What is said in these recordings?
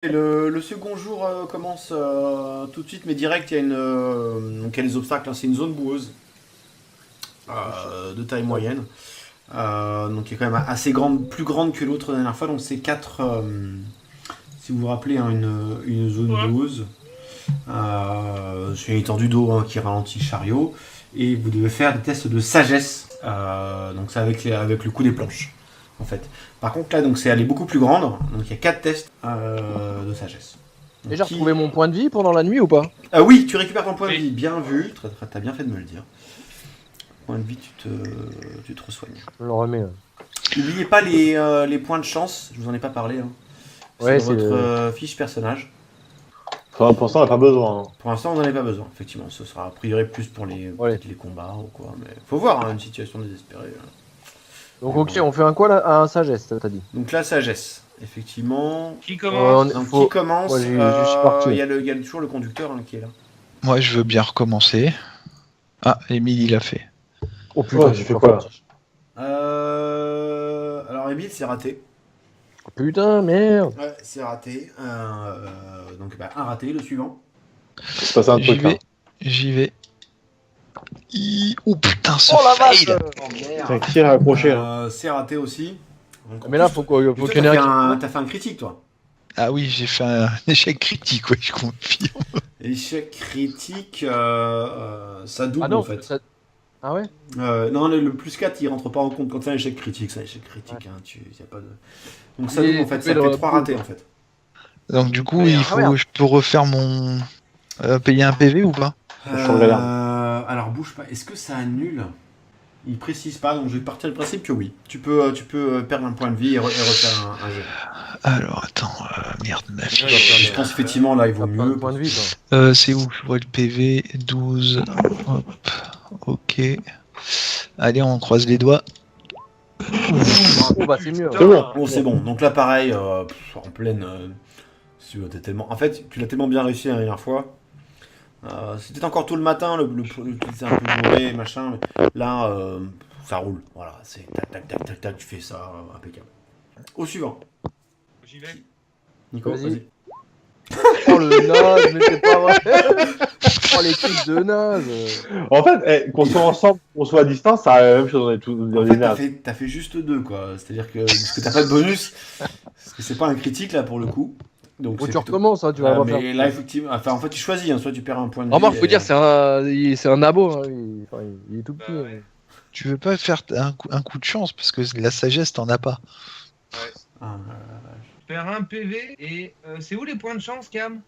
Et le second jour commence tout de suite, mais direct, il y a donc il y a les obstacles, hein, c'est une zone boueuse de taille moyenne. Donc qui est quand même assez grande, plus grande que l'autre dernière fois. Donc c'est 4, si vous vous rappelez, hein, une zone boueuse. C'est une étendue d'eau qui ralentit le chariot. Et vous devez faire des tests de sagesse. Donc c'est avec le coup des planches. En fait. Par contre là, donc c'est elle est beaucoup plus grande. Donc il y a 4 tests de sagesse. Donc, Et j'ai retrouvé mon point de vie pendant la nuit ou pas? Ah oui, tu récupères ton point de vie. Bien vu. T'as bien fait de me le dire. Point de vie, tu te resoignes. Je le remets. N'oubliez pas les points de chance. Je vous en ai pas parlé. Hein. Ouais, c'est votre fiche personnage. Pour l'instant, on n'a pas besoin. Hein. Pour l'instant, on n'en a pas besoin. Effectivement, ce sera a priori plus pour les combats ou quoi. Mais faut voir, hein, une situation désespérée. Donc ok, on fait un quoi là? Un sagesse, t'as dit. Donc la sagesse, effectivement. Qui commence Qui commence? Ouais, je suis parti. Il y a toujours le conducteur qui est là. Moi, je veux bien recommencer. Ah, Émile, il a fait. Oh putain, j'ai fait quoi là? Alors Emile, c'est raté. Putain, merde. Ouais, c'est raté. Donc un raté, le suivant. C'est passé un truc là. J'y vais. Oh putain, ce Oh la vache. fail. Oh T'as merde. qui est accroché là? C'est raté aussi. Donc, Mais là, faut qu'il y en ait un qui... T'as fait un critique, toi. Ah oui, j'ai fait un échec critique, ouais, je confirme. Échec critique, ça double Ah non, en fait. ça... Ah ouais? Non, le plus 4 il rentre pas en compte quand c'est un échec critique. C'est un échec critique, hein, y a pas de... Donc ça double en fait, ça fait 3 ratés en fait. Donc du coup, Ouais, il faut, je peux refaire mon... payer un PV ou pas? Alors bouge pas, est-ce que ça annule? Il précise pas, donc je vais partir du principe que oui. Tu peux perdre un point de vie et refaire un jet. Alors, attends, merde, ma fiche. Je pense effectivement là il vaut T'as pas mieux. de point de vie, toi. C'est où? Je vois le PV, 12, hop, ok. Allez, on croise les doigts. Oh bah c'est mieux. C'est bon. Bon, c'est bon. Donc là, pareil, en pleine. T'es tellement... En fait, tu l'as tellement bien réussi la dernière fois. C'était encore tôt le matin, c'est un peu bourré, machin. Mais là, ça roule. Voilà, c'est tac, tac, tac, tac, tac, tu fais ça, impeccable. Au suivant. J'y vais. Nico, Vas-y. vas-y. Oh le naze, mais c'est pas vrai. Oh les trucs de naze. En fait, qu'on soit ensemble, qu'on soit à distance, ça a la même chose. On est tous En des fait, nazes. t'as fait juste 2, quoi. C'est-à-dire que parce que t'as pas de bonus, parce que c'est pas un critique là pour le coup. Donc Bon, c'est tu plutôt- recommences, hein, tu vas pas mais faire. là, effectivement, enfin, en fait, tu choisis, hein, soit tu perds un point de vie. Remarque, faut et- dire, c'est un abo. Hein. Il est tout petit. Bah ouais. Tu veux pas faire un coup de chance, parce que la sagesse, t'en as pas. Ah, Je perds un PV et c'est où les points de chance, Cam?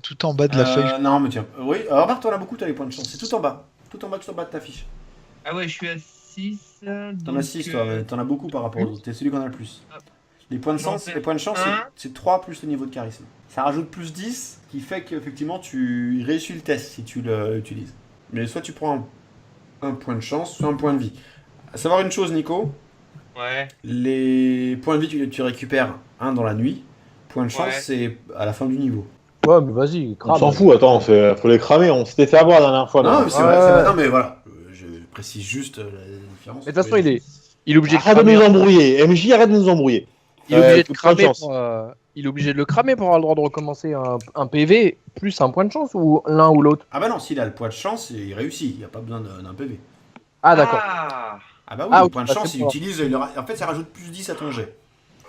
Tout en bas de la feuille. Non, mais tiens, oui, remarque, t'en as beaucoup, t'as les points de chance. C'est tout en bas. Tout en bas de ta fiche. Ah ouais, je suis à 6. T'en as 6, toi, mais t'en as beaucoup par rapport aux autres. T'es celui qu'on a le plus. Hop. Les points de J'en chance, fais les points de chance, un. c'est 3 plus le niveau de charisme. Ça rajoute plus 10, qui fait qu'effectivement tu réussis le test si tu l'utilises. Mais soit tu prends un point de chance, soit un point de vie. À savoir une chose, Nico, Ouais. les points de vie, tu récupères un dans la nuit. Point de chance, Ouais. c'est à la fin du niveau. Ouais, mais vas-y, On crame. s'en fout, attends, faut les cramer. On s'était fait avoir la dernière fois. Non, là. mais c'est Ouais. vrai, c'est vrai. Non, mais voilà. Je précise juste la différence. Mais de toute façon, il est obligé de Arrête de cramer. nous embrouiller. MJ, arrête de nous embrouiller. Il est obligé de bonne cramer. chance. Il est obligé de le cramer pour avoir le droit de recommencer un PV plus un point de chance ou l'un ou l'autre. Ah bah non, s'il a le point de chance, il réussit. Il n'y a pas besoin d'un PV. Ah d'accord. Ah, Ah bah oui, Ah, le ok, point de bah, chance, c'est il bon. utilise... En fait, ça rajoute plus 10 à ton jet.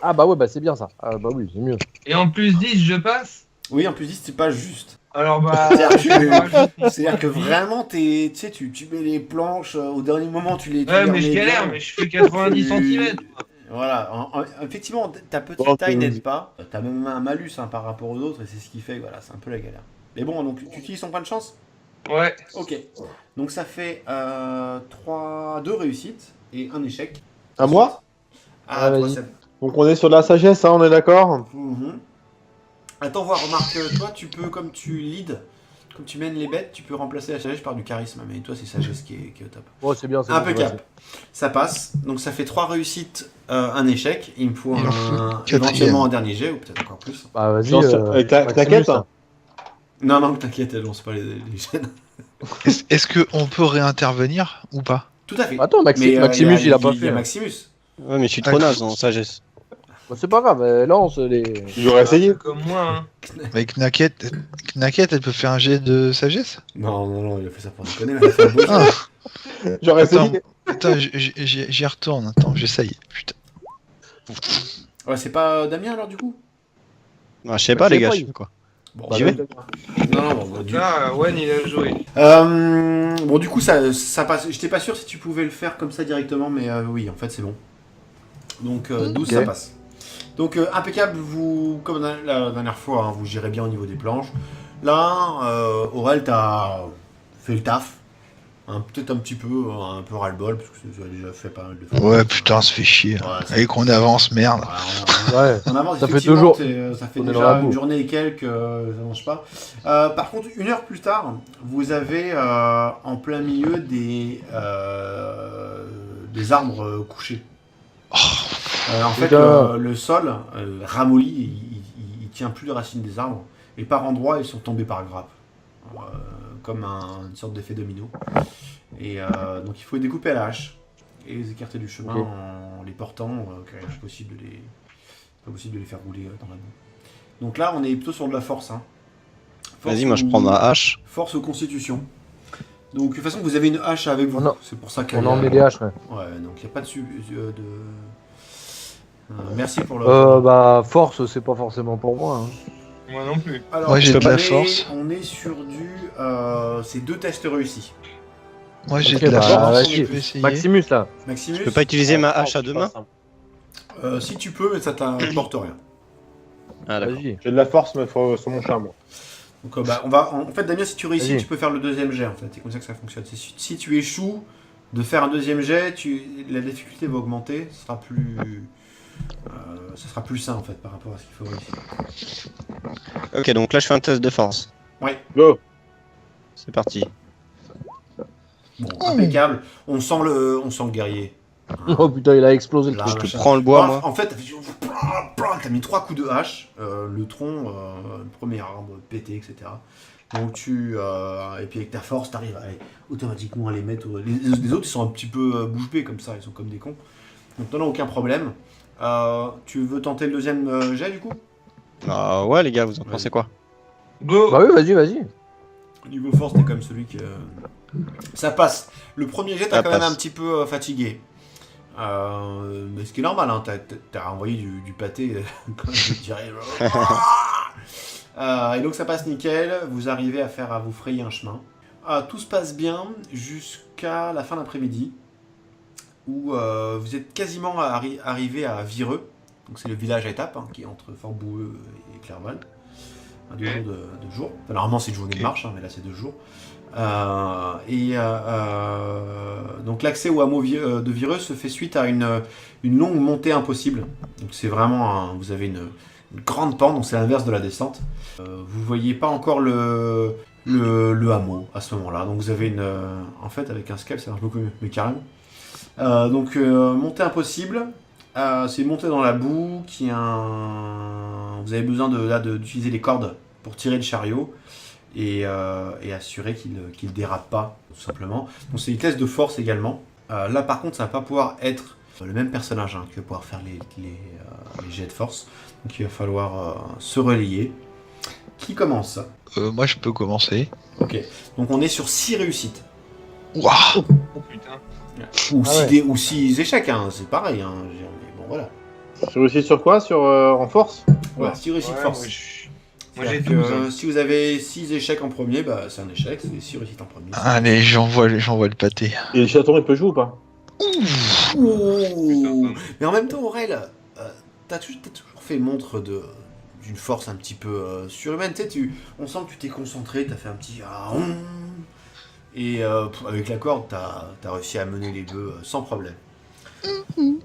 Ah bah ouais, bah c'est bien ça. Ah bah oui, c'est mieux. et en plus 10, je passe. Oui, en plus 10, c'est pas juste. Alors bah. C'est-à-dire que vraiment, tu sais, tu mets les planches, au dernier moment, tu les Ouais, les mais je remets galère, bien. mais je fais 90 cm. Voilà, effectivement, ta petite Bon, taille n'aide pas. T'as même un malus par rapport aux autres, et c'est ce qui fait, voilà, c'est un peu la galère. Mais bon, donc tu utilises ton point de chance. Ouais. Ok. Donc ça fait 2 réussites et un échec. À moi? Ah, Ouais, toi, vas-y. Seb. Donc on est sur de la sagesse, hein, on est d'accord? Mhm. Attends, voir, remarque, toi, tu peux, comme tu lead, comme tu mènes les bêtes, tu peux remplacer la sagesse par du charisme. Mais toi, c'est sagesse qui est au top. Oh c'est bien, c'est bon, Impeccable. Ça passe. Donc ça fait 3 réussites, un échec. Il me faut Il en faut un éventuellement un dernier jet, ou peut-être encore plus. Bah vas-y. Genre, avec ta Maximus, quête, ça. hein. Non, non, t'inquiète, elle lance pas les gènes. Est-ce qu'on peut réintervenir ou pas? Tout à fait. Attends, Maximus, il a pas Il y fait. a Maximus. Ouais, mais je suis trop naze en sagesse. Bah, c'est pas grave, lance les. J'aurais essayé. Comme moi, hein. Avec Knacket, elle peut faire un jet de sagesse? Non, non, non, il a fait ça pour déconner, mais il a fait un beau jeu. Ah, J'aurais Attends. essayé. attends, j'y retourne. Attends, j'essaye. Putain. Ouais, c'est pas Damien alors du coup? Ah, je sais Bah, pas, les c'est gars, pas, je il- sais quoi. Bon, Bah, J'y vais. non, non, bon, Là, Wen, il a joué. bon, du coup, ça passe. J'étais pas sûr si tu pouvais le faire comme ça directement, mais oui, en fait, c'est bon. Donc, 12, Ok. ça passe. Donc, impeccable, vous, comme la dernière fois, hein, vous gérez bien au niveau des planches. Là, Aurel, t'as fait le taf. Peut-être un petit peu, un peu ras-le-bol, parce que tu as déjà fait pas mal de fois. Ouais, putain, ça fait chier. Ouais, c'est- Allez, qu'on avance, merde. Voilà, Ouais. on avance, Ça fait effectivement, toujours- ça fait on est dans déjà la une boue. journée et quelques, ça marche pas. Par contre, 1 heure plus tard, vous avez en plein milieu des arbres couchés. En fait, Putain. le sol ramolli, il tient plus les racines des arbres, et par endroits, ils sont tombés par grappes, comme une sorte d'effet domino. Et donc, il faut les découper à la hache et les écarter du chemin Ok. en les portant, car il est impossible de les faire rouler dans la boue. Donc là, on est plutôt sur de la force. Hein. Force Vas-y, moi, je ou- prends ma hache. Force ou constitution. Donc, de toute façon, vous avez une hache avec vous. On a- C'est pour ça qu'il On en met des haches, ouais. Ouais, donc il n'y a pas merci pour le. Bah, force, c'est pas forcément pour moi. Hein. Moi non plus. Alors, Moi, j'ai on de la est- force. On est sur du. C'est 2 tests réussis. Moi, j'ai Ok, de la bah, force. vas-y. Je peux essayer. Maximus, là. Maximus, Je peux pas utiliser ma hache à deux mains? si tu peux, mais ça t'importe rien. Ah, d'accord. Vas-y. J'ai de la force, mais faut sur mon chat, moi. Donc, en fait, Damien, si tu réussis, Vas-y. tu peux faire le deuxième jet. En fait, c'est comme ça que ça fonctionne. Si tu échoues de faire un deuxième jet, la difficulté va augmenter. Ça sera plus sain en fait par rapport à ce qu'il faut réussir. Ok, donc là, je fais un test de force. Go. C'est parti. Bon, impeccable. On sent le guerrier. Oh putain, il a explosé le Là, truc. Je machin. prends le bois, Paf, moi. En fait, t'as mis 3 coups de hache, le tronc, le premier arbre pété, etc. Donc et puis avec ta force, t'arrives automatiquement à les mettre. Les autres, ils sont un petit peu bouche bée comme ça, ils sont comme des cons. Donc t'en as aucun problème. Tu veux tenter le deuxième jet du coup? Ah ouais, les gars, vous en Vas-y. pensez quoi? Go. Bah oui, vas-y. Au niveau force, t'es comme celui qui. Ça passe. Le premier jet, t'as Ça quand même passe. un petit peu fatigué. Mais ce qui est normal, hein, t'as envoyé du pâté, comme je dirais. Et donc ça passe nickel, vous arrivez à vous frayer un chemin. Tout se passe bien jusqu'à la fin d'après-midi, où vous êtes quasiment arrivé à Vireux. Donc c'est le village à étapes, hein, qui est entre Fort-Boueux et Clerval. 2 jours de jour. Enfin, normalement c'est une journée de marche, hein, mais là c'est 2 jours. Donc l'accès au hameau de Vireux se fait suite à une longue montée impossible. Donc c'est vraiment vous avez une grande pente, donc c'est l'inverse de la descente. Vous voyez pas encore le hameau à ce moment-là. Donc vous avez en fait avec un scale c'est un peu mieux, mais carrément. Donc montée impossible. C'est une montée dans la boue vous avez besoin d'utiliser les cordes pour tirer le chariot. Et assurer qu'il dérape pas, tout simplement. Donc c'est une test de force également. Là par contre ça va pas pouvoir être le même personnage qui va pouvoir faire les jets de force. Donc il va falloir se relayer. Qui commence? Moi, je peux commencer. Ok. Donc on est sur 6 réussites. Waouh! Oh putain. Ou Ah 6 échecs, hein, c'est pareil. Hein. Mais bon voilà. Tu réussis sur quoi? En force? Ouais, 6 réussites Ouais, force. moi, j'ai C'est-à-dire 12. que, si vous avez 6 échecs en premier, bah, c'est un échec. C'est 6 réussites en premier. Allez, j'envoie le pâté. Et le chaton, il peut jouer ou pas? Ouh. Mais en même temps, Aurel, t'as toujours fait montre d'une force un petit peu surhumaine. Tu sais, on sent que tu t'es concentré, t'as fait un petit et avec la corde, t'as réussi à mener les deux sans problème.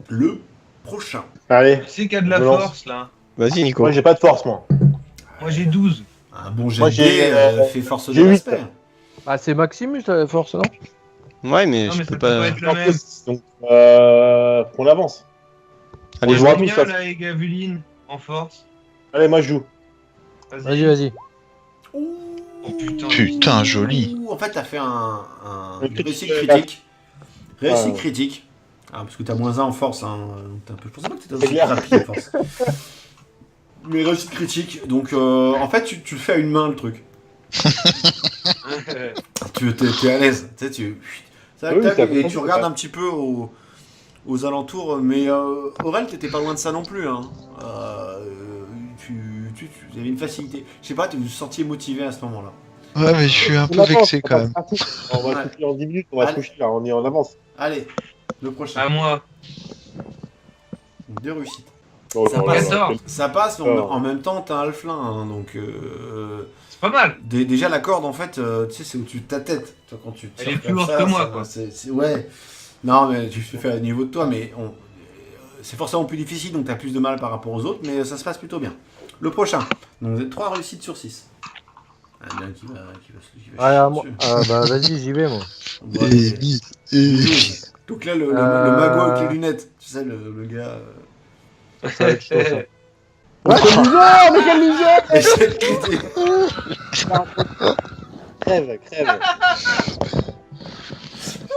Le prochain. Allez. Qui c'est qui a de la Je lance. force là? Vas-y, Nico. Moi, j'ai pas de force, moi. Moi j'ai 12. Un bon jet Moi, de j'ai, dés fait force de j'ai huit. respect. Ah, c'est Maximus, la force, non? Ouais, mais Non, je mais peux ça peut pas pas. être le même. Donc, qu'on avance. Allez, je je vois vois. tous, Combien ça. là et Gavuline en force? Allez, moi, je joue. Vas-y. Ouh. Oh putain. Putain, joli. En fait, t'as fait une Une réussite critique. critique. Réussite Ouais. critique. Ah, parce que t'as moins 1 en force, hein. Je pensais pas que t'étais C'est aussi clair. rapide en force. Mais réussite critique, donc en fait tu le fais à une main le truc. T'es à l'aise, tu sais, tac, Oui, tac, ça fait et tu plaisir, regardes ouais. un petit peu aux alentours, mais Aurel, t'étais pas loin de ça non plus, hein. Tu avais une facilité. Je sais pas, tu vous sentiez motivé à ce moment-là. Ouais, mais je suis un On peu avance, vexé on quand va même. pas se coucher. On va Ouais. se coucher en 10 minutes, on va se Allez. coucher là, on est en avance. Allez, le prochain. À moi. 2 réussites. Oh Ça là passe. là là, 14. Ça passe, mais Oh. en même temps, t'as un halflin, hein, donc... C'est pas mal. Déjà la corde en fait, tu sais c'est au-dessus de ta tête. Tu vois, quand tu Elle tires est plus comme lourde ça, que moi, ça- quoi. ouais. Non mais tu fais faire au niveau de toi, mais c'est forcément plus difficile donc t'as plus de mal par rapport aux autres, mais ça se passe plutôt bien. Le prochain. Donc vous êtes 3 réussites sur 6. Ah, bien qui va Ouais, chier moi... dessus. bah vas-y, j'y vais moi. Bon, allez. Et- 12. Donc là le mago avec les lunettes, tu sais le gars. Ça va être chaud, ça. Mais quelle misère, mais quelle misère. Échec critique. Crève.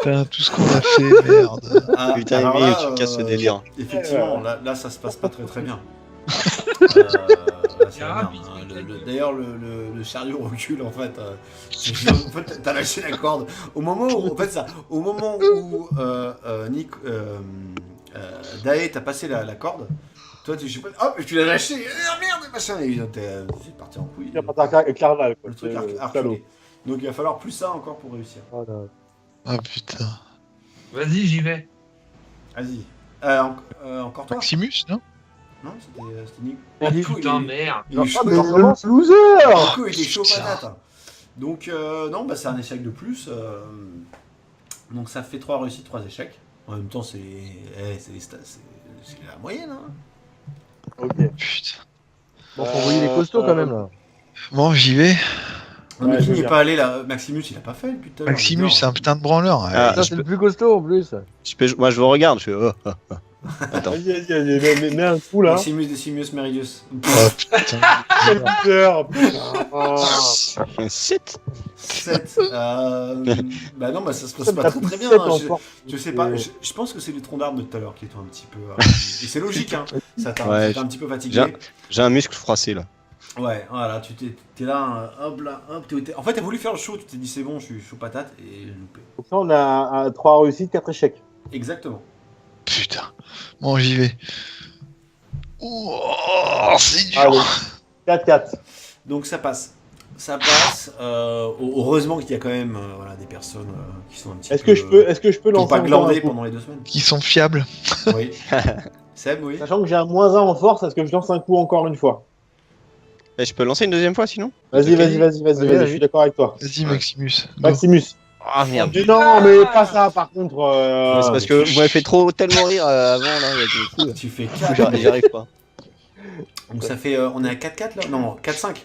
Putain, tout ce qu'on a fait, merde. Ah, Putain, alors Emile, là, tu me casses le délire. Effectivement, là ça se passe pas très bien. Là, c'est Il y a la merde, rapide, hein. c'est clair. D'ailleurs, le chariot recule en fait. En fait, t'as lâché la corde. Au moment où, Nick, Dae t'a passé la corde, toi tu sais pas, hop, tu l'as lâché. Ah, merde, machin. Et c'est parti en couille. Il y a pas un carnaval, quoi. Le truc C'est a salaud. reculé. Donc il va falloir plus ça encore pour réussir. Voilà. Ah putain. Vas-y, j'y vais. Vas-y. Encore toi. Maximus, non? Non, c'était Nick. Oh Du coup, putain, il- merde. il est chaud. Ah, mais commence. le loser. Du coup, il est chaud Putain. patate. Donc, non, bah, c'est un échec de plus. Donc, ça fait 3 réussites, 3 échecs. En même temps, c'est la moyenne. Hein. Ok. Putain. Bon, faut envoyer les costauds quand même là. Bon, j'y vais. Non, mais Ouais, qui je veux n'est bien. pas allé là Maximus, il a pas fait depuis tout à l'heure. Maximus, c'est un putain de branleur. Ah, Ça, je c'est peux- le plus costaud en plus. Moi, je vous regarde. Je fais. Oh, oh, oh. Attends. Vas-y, mets un coup là. Maximus Decimus Meridius. Oh putain. Quel loser. Putain. Ah. 7. 7. Bah non, bah ça se passe pas T'as très pris très bien. 7 Hein. en Je, force. je sais pas, je pense que c'est les troncs d'arbres de tout à l'heure qui étaient un petit peu. Et c'est logique, hein. Ça t'a Ouais, ça t'a un petit peu fatigué. J'ai un muscle froissé là. Ouais, voilà, t'es là, hop là, hop. En fait, t'as voulu faire le show, tu t'es dit c'est bon, je suis chaud patate et loupé. Donc là, on a 3 réussites, 4 échecs. Exactement. Putain. Bon, j'y vais. Oh, c'est dur. Allez, 4-4. Donc ça passe. Ça passe. Heureusement qu'il y a quand même voilà, des personnes qui sont un petit Est-ce peu. que je peux qui n'ont lancer pas encore glandé un coup pendant les 2 semaines. Qui sont fiables. Oui. Seb, oui. Sachant que j'ai un -1 en force, est-ce que je lance un coup encore une fois? Eh, je peux lancer une deuxième fois sinon? Vas-y, Ok. je suis d'accord avec toi. Vas-y, Maximus. Go. Maximus. Ah merde. Non, mais pas ça par contre. C'est parce que vous m'avez fait tellement rire avant là. Du coup, Tu fais j'y 4. j'y arrive pas. Donc ça fait. On est à 4-4 là. Non, 4-5.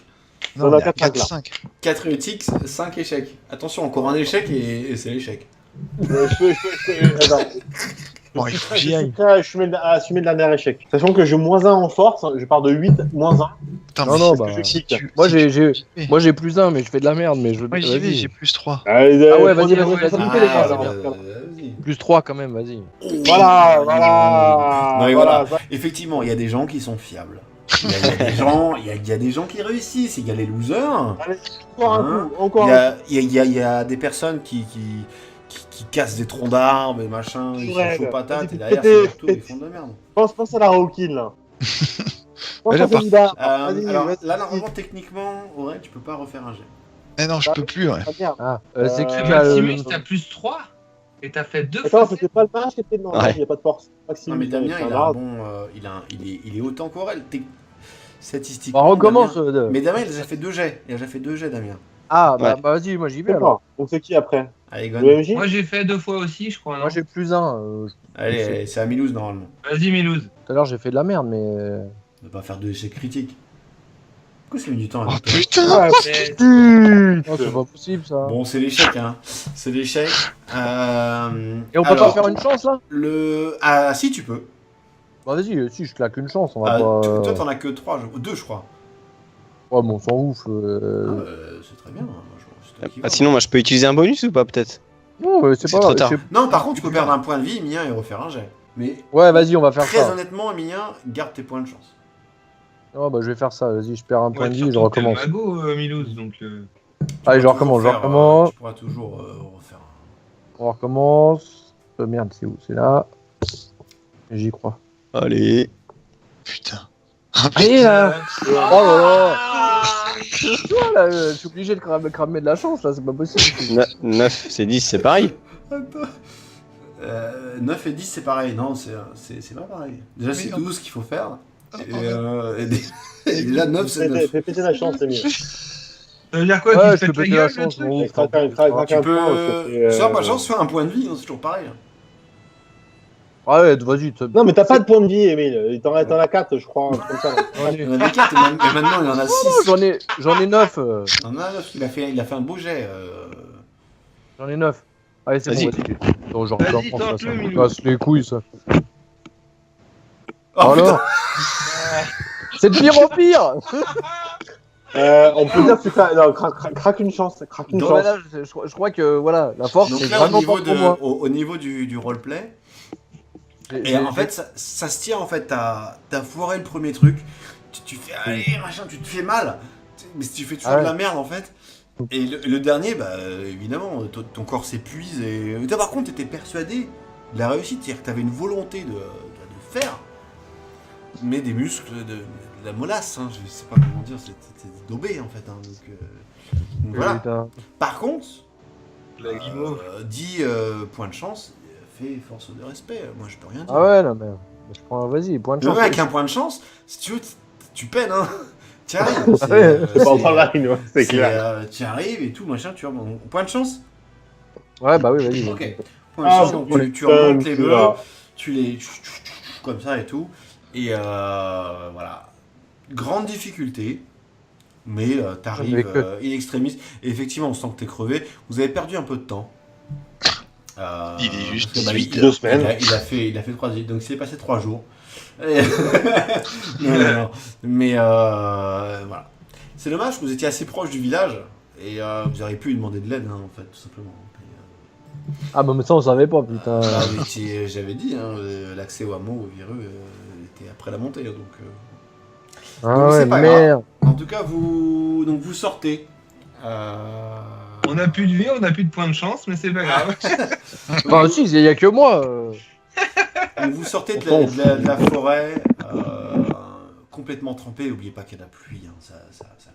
Non, On a on est à 4-5, 4-5. 4 réussites, 5 échecs. Attention, encore un échec et c'est l'échec. Attends. Bon, il faut que Je j'y suis aille. prêt à assumer le dernier échec. Sachant que j'ai -1 en force, je pars de 8, -1. Putain, Non, mais non, si bah, si tu- Moi, si j'ai tu- moi j'ai plus 1, mais je fais de la merde. Mais je Moi, j'y vais, vas-y. j'ai plus 3. Allez, Ah ouais, vas-y, prenez vas-y, votre vas-y. responsabilité, les gars, Ah, alors. vas-y. Plus 3 quand même, vas-y. Voilà, voilà. Non, mais voilà. Effectivement, il y a des gens qui sont fiables. Il y a des gens, il y a des gens qui réussissent. Il y a les losers. Encore un Hein, coup, encore Il y un coup. a, il y a des personnes qui cassent des troncs d'arbres et machin, ils sont Ouais, chauds patates, vas-y, et derrière, pétez, c'est leur tour, ils font de la merde. Pense à la Rookin, là. Pense Ouais, à là, par- celui-là. Alors là, vas-y. normalement, techniquement, ouais, tu peux pas refaire un jet. Eh non, je peux plus, ouais. Ah, merde. Ah, c'est qui Euh, qui a Maximus, le. t'as plus 3 et t'as fait 2 Attends, fois. c'était pas le match qui était dedans. Ouais. Il n'y a pas de force. Maximus, Non, mais Damien, c'est il un a un rare. bon. Il est autant qu'Aurel. Statistiquement. On recommence. Damien- Mais Damien, il a déjà fait 2 jets. Il a déjà fait 2 jets, Damien. Ah, bah, Ouais. bah vas-y, moi j'y vais alors. D'accord. Donc c'est qui après? Allez, Gon. Le MJ? Moi j'ai fait 2 fois aussi, je crois. Non Moi j'ai plus 1. Allez, c'est à Milouz, normalement. Vas-y, Milouz. Tout à l'heure j'ai fait de la merde, mais. On va pas faire de échecs critiques. Pourquoi c'est mis du temps Oh avec toi putain. Ouais, Mais- Oh, c'est pas possible ça. Bon, c'est l'échec, hein. C'est l'échec. Et on peut alors, pas faire une chance là? Ah, si, tu peux. Bah vas-y, si je claque une chance, on va Ah, pas. toi, t'en as que 2, je crois. Ouais, bon, on s'en ouf. Ah, c'est très bien. Moi, c'est toi qui Ah, vois. sinon, moi, je peux utiliser un bonus ou pas peut-être? Non, c'est C'est pas trop grave. tard. Non, par contre, tu peux perdre un point de vie, Emilien, et refaire un jet. Mais Ouais, vas-y, on va faire très ça. honnêtement, Emilien, garde tes points de chance. Oh, bah, je vais faire ça. Vas-y, je perds un point Ouais, de vie et je surtout que t'es le recommence. mago, Milouz, donc. Tu Allez, je pourras recommence, toujours je recommence. Tu pourras toujours refaire un. On recommence. Merde, c'est où? C'est là. J'y crois. Allez. Putain. Allez là. Oh là là. C'est toi là, je suis obligé de cramer de la chance là, c'est pas possible. 9, c'est 10, c'est pareil. Attends. 9 et 10, c'est pareil. Non, c'est pas pareil. Déjà, c'est Mais 12 qu'il faut faire. Et déjà, 9, c'est 9. Fais péter la chance, c'est mieux. Ça veut dire quoi? Ouais, Tu je te peux pètes péter la la gueule, le chance, truc mon Craque un Tu point, ça fait, peux. Ça, pas chance, fais un point de vie, hein, c'est toujours pareil. Ah ouais, vas-y. Non, mais t'as pas de point de vie, Emile. T'en as 4, je crois. Comme ça. Il y en a 4 et maintenant il y en a 6. J'en ai 9. Il y en a 9, il a fait un beau jet. J'en ai 9. Allez, c'est bon, Vas-y. vas-y. Non, je Vas-y, recommence, ça, tente-le, ça me Milou. casse les couilles ça. Oh, Alors c'est de pire en pire. On peut dire que tu fais. Non, craque une chance. Craque une Non, Non, mais chance. là, je crois que voilà, la force Donc c'est là, au vraiment niveau, pas pour moi. au niveau du roleplay, et en fait, ça se tient en fait. T'as foiré le premier truc, tu fais allez machin, tu te fais mal, mais tu fais toujours Ah ouais. de la merde en fait. Et le dernier, bah évidemment, ton corps s'épuise et toi par contre, t'étais persuadé de la réussite, c'est-à-dire que t'avais une volonté de faire, mais des muscles, de la molasse, hein, je sais pas comment dire, c'était daubé en fait. Hein, donc voilà. Putain. Par contre, La guimauve. 10 points de chance, fait force de respect. Moi, je peux rien dire. Ah ouais, non mais je prends, vas-y, point de Le chance. mec, avec un point de chance, si tu veux, tu peines, hein. Tu arrives. Ouais. C'est pas en ligne, ouais, c'est clair. Tu arrives et tout, machin, tu vois. Bon, point de chance. Ouais, bah oui, vas-y. Ok. Point de Ah, chance, donc bon, tu remontes les putain, bleus, là. tu les comme ça et tout. Et voilà. Grande difficulté. Mais t'arrives Mais que- in extremis. Et effectivement, on sent que t'es crevé. Vous avez perdu un peu de temps. Il est juste parce que, 18. 2 semaines. Il a fait 3 jours. Donc, il s'est passé 3 jours. Et- non. Mais voilà. C'est dommage, vous étiez assez proche du village. Et vous auriez pu lui demander de l'aide, hein, en fait, tout simplement. Ah bah mais ça on savait pas, putain. Bah, mais j'avais dit, hein, l'accès au hameau, au virus, était après la montée. Donc, Ah donc, c'est ouais, pas merde. en tout cas, vous sortez. On a plus de vie, on a plus de points de chance, mais c'est pas grave. Enfin si, il y a que moi. Donc, vous sortez de la forêt, complètement trempé. N'oubliez pas qu'il y a de la pluie, hein, ça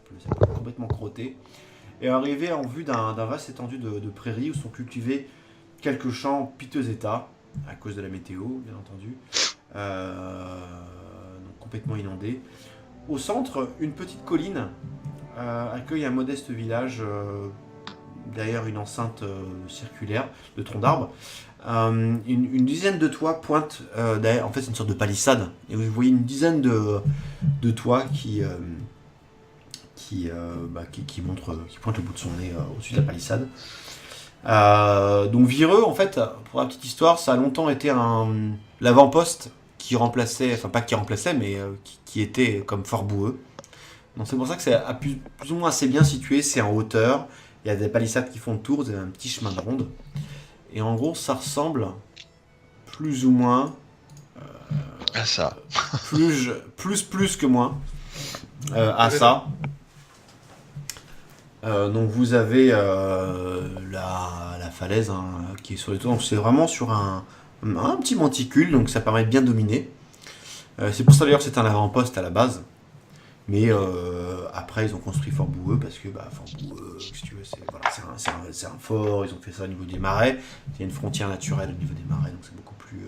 pleut, ça peut complètement crotté. Et arrivé en vue d'un vaste étendue de prairies où sont cultivés quelques champs en piteux état, à cause de la météo, bien entendu, donc complètement inondés. Au centre, une petite colline accueille un modeste village derrière une enceinte circulaire de troncs d'arbres. Une dizaine de toits pointent derrière, en fait c'est une sorte de palissade, et vous voyez une dizaine de toits qui pointe le bout de son nez au-dessus de la palissade. Donc Vireux, en fait, pour la petite histoire, ça a longtemps été l'avant-poste qui remplaçait, enfin pas qui remplaçait, mais qui était comme Fort Boueux. Donc c'est pour ça que c'est plus ou moins assez bien situé, c'est en hauteur, il y a des palissades qui font le tour, vous avez un petit chemin de ronde. Et en gros, ça ressemble plus ou moins, Ah ça. plus que moins, à ça. Donc vous avez la falaise, hein, qui est sur les toits. Donc c'est vraiment sur un petit monticule, donc ça permet de bien dominer. C'est pour ça d'ailleurs que c'est un avant-poste à la base. Mais après ils ont construit Fort Boueux parce que Fort Boueux, si tu veux, c'est un fort, ils ont fait ça au niveau des marais. Il y a une frontière naturelle au niveau des marais, donc c'est beaucoup plus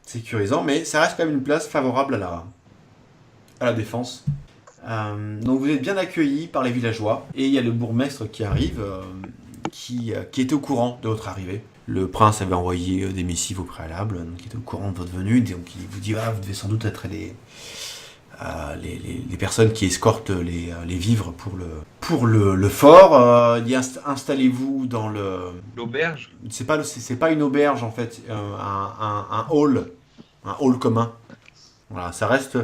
sécurisant. Mais ça reste quand même une place favorable à la défense. Donc vous êtes bien accueillis par les villageois et il y a le bourgmestre qui arrive, qui était au courant de votre arrivée. Le prince avait envoyé des missives au préalable, donc il était au courant de votre venue, donc il vous dit vous devez sans doute être les personnes qui escortent les vivres pour le fort. Il dit installez-vous dans L'auberge. c'est pas une auberge en fait, un hall commun. Voilà, ça reste.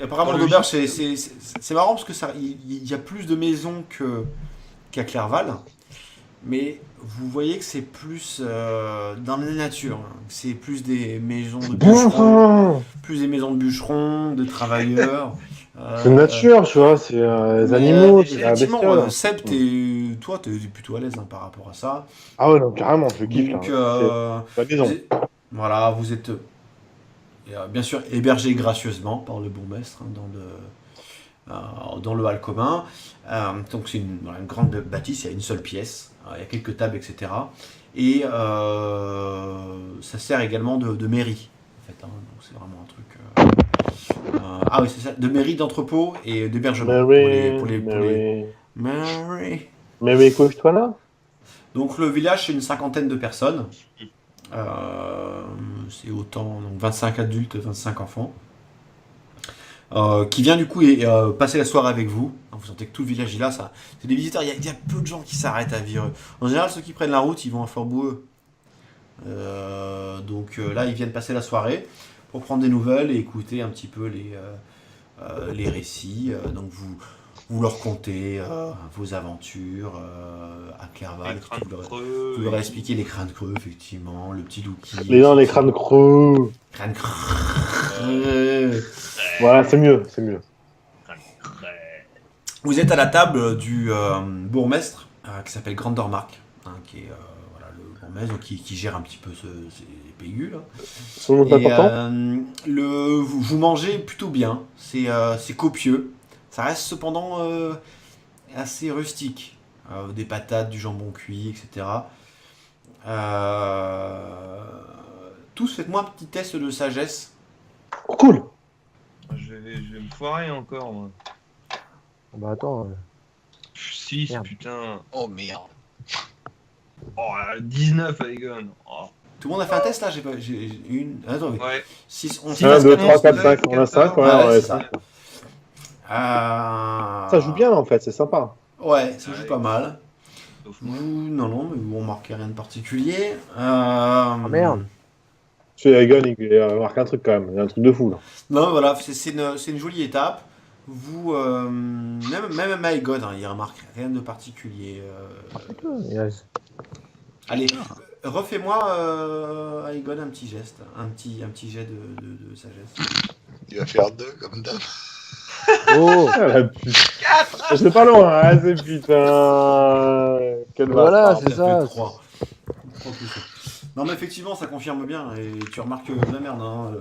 Apparemment l'auberge c'est marrant parce que il y a plus de maisons qu'à Clerval. Mais vous voyez que c'est plus dans la nature. Hein. C'est plus des maisons de bûcherons, de travailleurs. C'est nature, tu vois, c'est les animaux, c'est la Effectivement, bestiole. Seb, toi, t'es plutôt à l'aise hein, par rapport à ça. Ah ouais, non, carrément, je kiffe, Donc, là. C'est la maison. voilà, vous êtes bien sûr hébergé gracieusement par le bourgmestre hein, dans le hall commun. Donc c'est une grande bâtisse, il y a une seule pièce, il y a quelques tables, etc. Et ça sert également de mairie, en fait. Hein, donc c'est vraiment un truc. Ah oui, c'est ça, de mairie, d'entrepôt et d'hébergement. Mary. Mais couche-toi là. Donc le village, c'est une cinquantaine de personnes. C'est autant, donc 25 adultes, 25 enfants. Qui vient du coup passer la soirée avec vous. Vous sentez que tout le village est là. C'est des visiteurs. Il y a peu de gens qui s'arrêtent à Vireux. En général, ceux qui prennent la route, ils vont à Fort-Boueux. Donc là, ils viennent passer la soirée pour prendre des nouvelles et écouter un petit peu les récits. Donc vous leur contez vos aventures à Clerval. Vous leur expliquez les crânes creux, effectivement, le petit Louki. Les crânes creux. Crânes creux. Voilà, c'est mieux, c'est mieux. Vous êtes à la table du bourgmestre qui s'appelle Grandormark, hein, qui est voilà, le bourgmestre donc, qui gère un petit peu ces pays là. Son nom est important. Vous mangez plutôt bien, c'est copieux. Ça reste cependant assez rustique. Des patates, du jambon cuit, etc. Tous, faites-moi un petit test de sagesse. Oh, cool. Je vais me foirer encore, moi. Bah attends. 6, Merde. putain. Oh merde. Oh, 19 à Egon. Oh. Tout le monde a fait un test là. J'ai une. Attends, oui. Ouais. 6, 11, 1, 2, 3, 4, 14, 5, on a 5, ouais, ouais, ouais, c'est ça. Ça joue bien en fait, c'est sympa. Ouais, ça joue Ouais. pas mal. Sauf moi. Non, mais vous remarquez rien de particulier. Merde. Chez Egon, il marque un truc quand même, il y a un truc de fou là. Non, voilà, c'est une jolie étape. Vous, même à Egon, hein, il remarque rien de particulier. Yes. Allez, refais-moi à Egon un petit geste, un petit jet de sagesse. Il va faire 2 comme d'hab. Oh. Ah, la putain. C'est pas loin, hein, c'est putain. Quel Voilà, bâtard. c'est ça. fait 3. Non, mais effectivement, ça confirme bien. Et tu remarques la merde. Hein,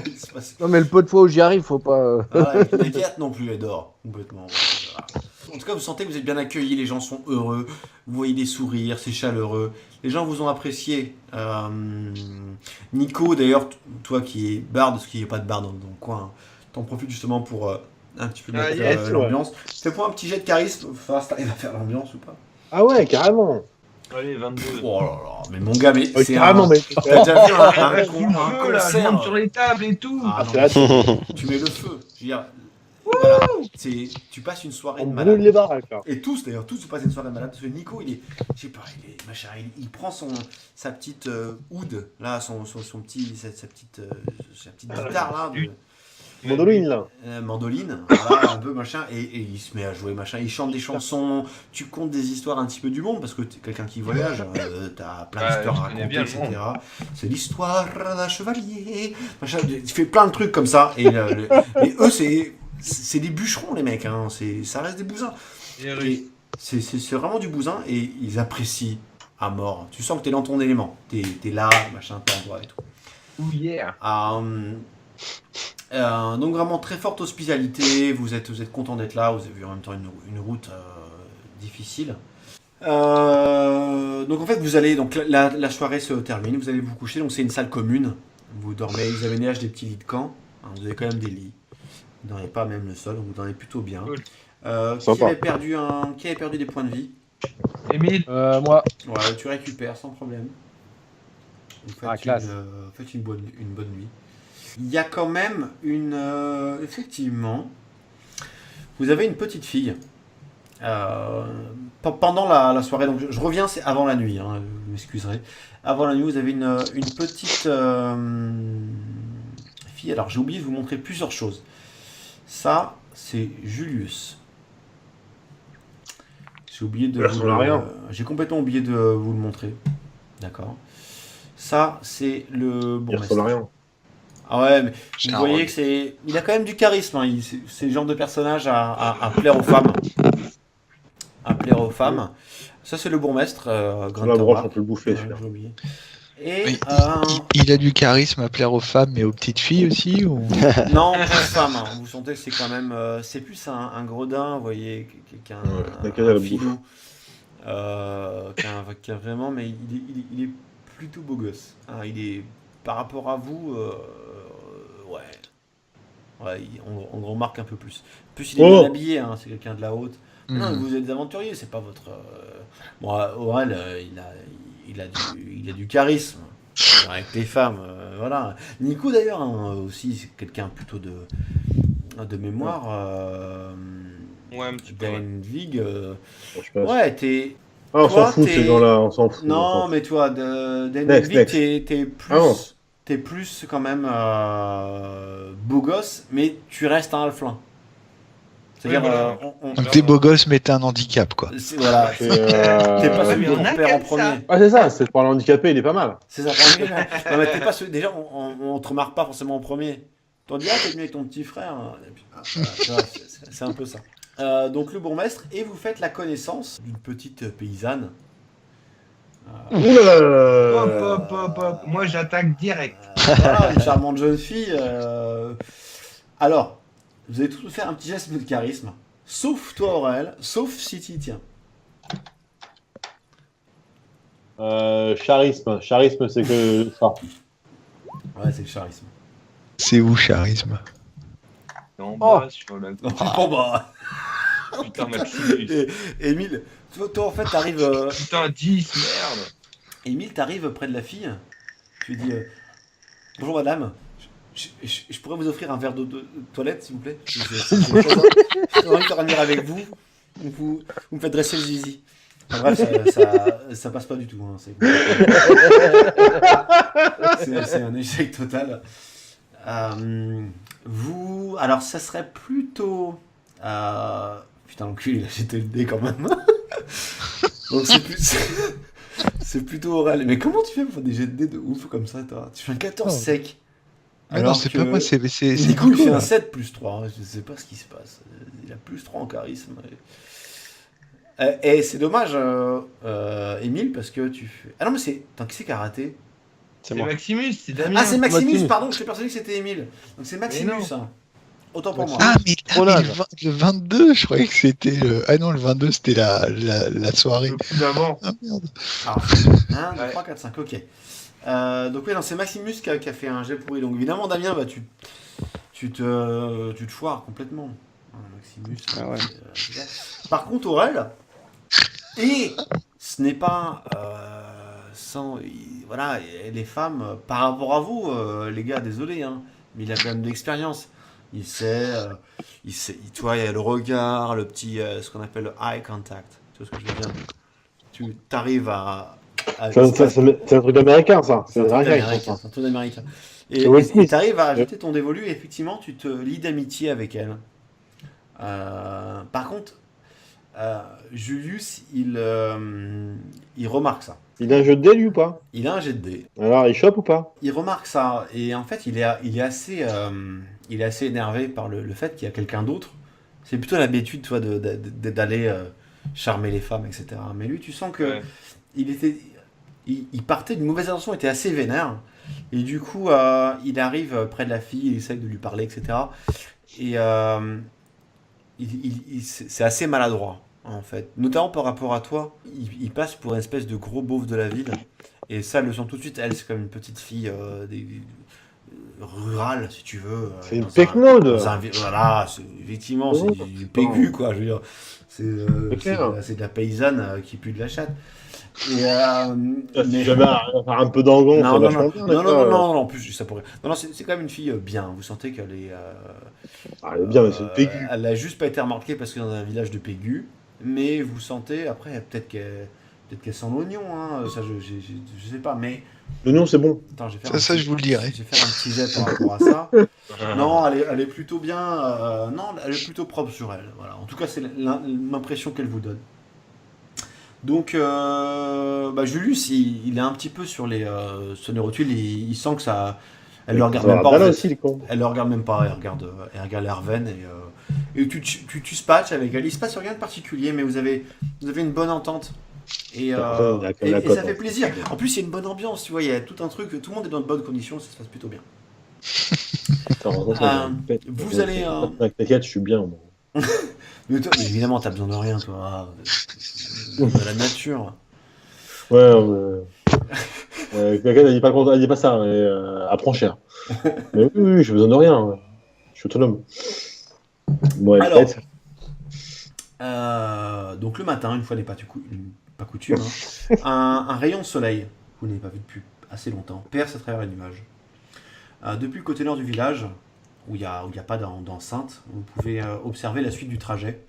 il se passe- Non mais le peu de fois où j'y arrive, faut pas. Ah, il t'inquiète non plus, elle dort complètement. Voilà. En tout cas, vous sentez que vous êtes bien accueillis, les gens sont heureux, vous voyez des sourires, c'est chaleureux. Les gens vous ont apprécié. Nico, d'ailleurs, toi qui es barde, parce qu'il n'y a pas de barde dans le coin, hein, t'en profites justement pour un petit peu mettre yes, l'ambiance. Fais-moi un petit jet de charisme, voir si t'arrives à faire l'ambiance ou pas. Ah ouais, carrément. Allez, 22. Oh là là, mais mon gars, mais Ouais, c'est carrément, mais. T'as déjà vu un Fous le feu, là, je concert monte sur les tables et tout. Ah, Ah, c'est non, là, tu mets le feu. Je veux dire, voilà, tu passes une soirée on de brûle malade. les baraques là. Et tous d'ailleurs, tous passent une soirée de malade parce que Nico, je sais pas, machin, il prend sa petite oud là, son petit, sa petite guitare là, Mandoline là. mandoline, voilà, un peu machin, et il se met à jouer machin, il chante des chansons, tu contes des histoires un petit peu du monde parce que t'es quelqu'un qui voyage, t'as plein d'histoires à je connais raconter, bien le etc. C'est l'histoire d'un chevalier, machin, tu fais plein de trucs comme ça, et eux c'est des bûcherons les mecs, hein, ça reste des bousins. Et c'est vraiment du bousin et ils apprécient à mort. Tu sens que t'es dans ton élément, t'es là, machin, t'es en droit et tout. Oh yeah. Donc vraiment très forte hospitalité, vous êtes content d'être là, vous avez vu en même temps une route difficile. Donc en fait vous allez, donc la soirée se termine, vous allez vous coucher, donc c'est une salle commune, vous dormez, ils aménagent des petits lits de camp, hein, vous avez quand même des lits, vous dormez pas même le sol, donc vous dormez plutôt bien. Cool. Qui avait perdu des points de vie? Émile. Moi. Ouais, tu récupères sans problème. Vous faites classe. faites une bonne nuit. Il y a quand même effectivement, vous avez une petite fille. Pendant la soirée, donc je reviens, c'est avant la nuit, hein, vous m'excuserez. Avant la nuit, vous avez une petite fille. Alors j'ai oublié de vous montrer plusieurs choses. Ça, c'est Julius. J'ai oublié de Ça vous ressemble à rien. j'ai complètement oublié de vous le montrer. D'accord. Ça, c'est le Il bourgmestre. ressemble à rien. Ah ouais, mais C'est vous un voyez rogue. que il a quand même du charisme. Hein. C'est le genre de personnage à plaire aux femmes. À plaire aux femmes. Ça, c'est le bourgmestre, La Grunter broche, Bach. on peut le bouffer, celui-là. J'ai oublié. Et Oui, il a du charisme à plaire aux femmes et aux petites filles aussi ou... non, plus femme. Hein. Vous sentez que c'est quand même, c'est plus un gredin, vous voyez, qu'un lequel elle filou, qu'un vraiment, mais il est plutôt beau gosse. Hein. Il est par rapport à vous, ouais, on le remarque un peu plus. En plus, il est bien habillé. Hein. C'est quelqu'un de la haute. Non, vous êtes des aventuriers, c'est pas votre. Bon, Aurel, il a du charisme avec les femmes, voilà. Nico d'ailleurs, hein, aussi, c'est quelqu'un plutôt de mémoire. Ouais, un petit peu. Ouais. Daenvig, Je sais pas. ouais, t'es. Ah, on toi, s'en fout, t'es- ces gens-là, on s'en fout. on s'en Non, fout. mais toi, Daenvig, Next. t'es plus. Ah non. T'es plus quand même beau gosse, mais tu restes un halflin. C'est-à-dire, Ouais, voilà. T'es beau gosse mais t'as un handicap quoi. Voilà. Et, T'es pas Ouais, celui mais qu'on on a repère en comme ça. premier. Ah, c'est ça, c'est pour l'handicapé, il est pas mal. C'est ça. Non, mais t'es pas celui. Déjà, on te remarque pas forcément en premier. T'en dis, ah, t'es venu avec ton petit frère. Hein. Et puis, tu vois, c'est un peu ça. Donc, le bourgmestre, et vous faites la connaissance d'une petite paysanne. Ouh là là là là. Hop, hop, hop, hop. Moi, j'attaque direct. Voilà, une charmante jeune fille. Alors, vous allez tous faire un petit geste de charisme. Sauf toi, Aurel. Sauf si t'y tiens. Charisme, c'est que ça. Ouais, c'est le charisme. C'est où charisme? En Oh. bas, sur la. Bon, bah. Putain, Maximus. Et, Émile, toi, en fait, t'arrives. Putain, 10, merde. Émile, t'arrives près de la fille. Tu lui dis bonjour madame. Je pourrais vous offrir un verre d'eau de toilette, s'il vous plaît. J'ai envie de revenir avec vous. Vous me faites dresser le zizi. Enfin, bref, ça passe pas du tout. Hein. C'est un échec total. Alors, ça serait plutôt. Putain, l'enculé, j'ai jeté le dé quand même. Donc, c'est plutôt Aurel. Mais comment tu fais pour faire des jets de dés de ouf comme ça, toi? Tu fais un 14 sec. Mais non, Alors c'est que pas moi, c'est Nico, il Nico, fait un là. 7 plus 3. Je sais pas ce qui se passe. Il a plus 3 en charisme. Et c'est dommage, Émile, parce que tu fais. Ah non, mais c'est. Attends, qui c'est qui a raté? C'est Maximus, c'est Damien. Ah, c'est Maximus, Maximus. pardon, j'étais persuadé que c'était Émile. Donc c'est Maximus, hein. Autant pour moi. Ah, mais, Trop mais large. le 22, je croyais que c'était... Ah non, le 22, c'était la soirée. Le coup d'avant. Ah merde. Alors, 1, 2, Ouais. 3, 4, 5, ok. Donc oui, non, c'est Maximus qui a fait un jet pourri. Donc évidemment, Damien, bah, tu te foires complètement. Hein, Maximus. Ah ouais. C'est ça. Par contre, Aurel, et ce n'est pas sans... Voilà, et les femmes, par rapport à vous, les gars, désolé, hein, mais il a quand même de l'expérience. Il sait, tu vois, il y a le regard, le petit, ce qu'on appelle le eye contact. Tu vois ce que je veux dire? Tu arrives à C'est un truc américain, ça. c'est un truc américain, américain. ça. C'est un truc américain. Et Will Smith. tu arrives à jeter ton dévolu et effectivement, tu te lis d'amitié avec elle. Par contre, Julius, il remarque ça. Il a un jeu de dés, lui, ou pas? Il a un jet de dés. Alors, il chope ou pas? Il remarque ça. Et en fait, il est assez énervé par le fait qu'il y a quelqu'un d'autre. C'est plutôt l'habitude, toi, d'aller charmer les femmes, etc. Mais lui, tu sens que Ouais. il partait d'une mauvaise intention, il était assez vénère. Et du coup, il arrive près de la fille, il essaie de lui parler, etc. Et c'est assez maladroit, en fait. Notamment par rapport à toi, il passe pour une espèce de gros beauf de la ville. Et ça, elle le sent tout de suite. Elle, c'est comme une petite fille rurale, si tu veux. C'est une dans un- pécnode. Voilà, effectivement, c'est du pégu, quoi. Je veux dire, C'est clair. c'est de la paysanne qui pue de la chatte. Et, Si jamais à faire un peu d'angon, non, c'est non, vachement non, bien. non, d'accord. non, en plus, ça pourrait. Non, non, c'est quand même une fille bien. Vous sentez qu'elle est. Ah, elle est bien, mais c'est une pégu. Elle n'a juste pas été remarquée parce que dans un village de pégu. Mais vous sentez, après, peut-être qu'elle sent l'oignon, hein. Ça, je sais pas, mais. L'oignon, c'est bon. Attends, je vais faire Ça, je vous le dirai. Je vais faire un petit jet par rapport à ça. Non, elle est plutôt bien. Non, elle est plutôt propre sur elle. Voilà. En tout cas, c'est l'impression qu'elle vous donne. Donc, Julius, il est un petit peu sur les rotules, il sent que ça... Elle le regarde même pas, en Là fait. aussi, le con. Elle le regarde même pas, elle regarde Erven et tu spatches avec elle. Il se passe rien de particulier, mais vous avez une bonne entente. Et ça fait plaisir. En plus, il y a une bonne ambiance, tu vois, il y a tout un truc, tout le monde est dans de bonnes conditions, ça se passe plutôt bien. Vous allez... T'inquiète, je suis bien. Moi. Mais toi, évidemment, t'as besoin de rien, toi. De la nature. Ouais, quelqu'un elle dit pas ça, mais apprends cher. Mais oui, j'ai besoin de rien. Ouais. Je suis autonome. Ouais, Alors, donc le matin, une fois n'est pas coutume, un rayon de soleil, vous n'avez pas vu depuis assez longtemps, perce à travers les nuages. Depuis le côté nord du village, où il n'y a pas d'enceinte, vous pouvez observer la suite du trajet.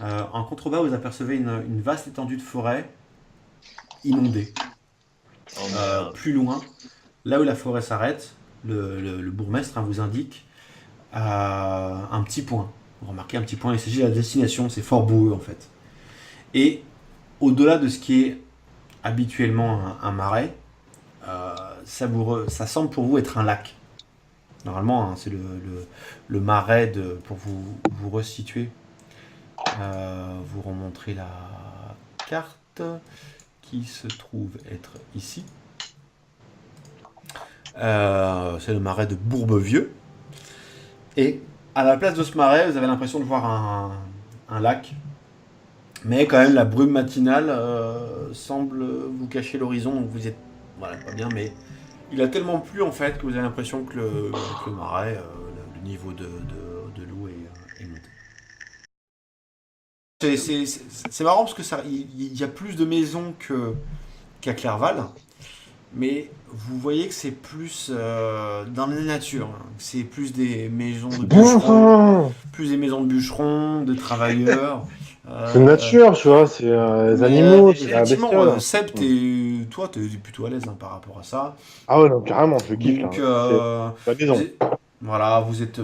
En contrebas, vous apercevez une vaste étendue de forêt inondée. Plus loin, là où la forêt s'arrête, le bourgmestre vous indique un petit point. Vous remarquez un petit point, il s'agit de la destination, c'est Fort Boueux en fait. Et au-delà de ce qui est habituellement un marais, ça semble pour vous être un lac. Normalement, c'est le marais pour vous resituer. Vous remontrez la carte qui se trouve être ici. C'est le marais de Bourbevieux. Et à la place de ce marais, vous avez l'impression de voir un lac. Mais quand même, la brume matinale semble vous cacher l'horizon. Donc vous êtes pas bien, mais il a tellement plu en fait que vous avez l'impression que le marais, le niveau de l'eau est monté. C'est marrant parce que il y a plus de maisons qu'à Clerval, mais vous voyez que c'est plus dans la nature. C'est plus des maisons de bûcherons, de travailleurs. C'est nature, tu vois, c'est les animaux, c'est la bestiole. Effectivement, Seb, toi, t'es plutôt à l'aise par rapport à ça. Ah ouais, non, carrément, je kiffe. Donc, c'est la maison. Voilà, vous êtes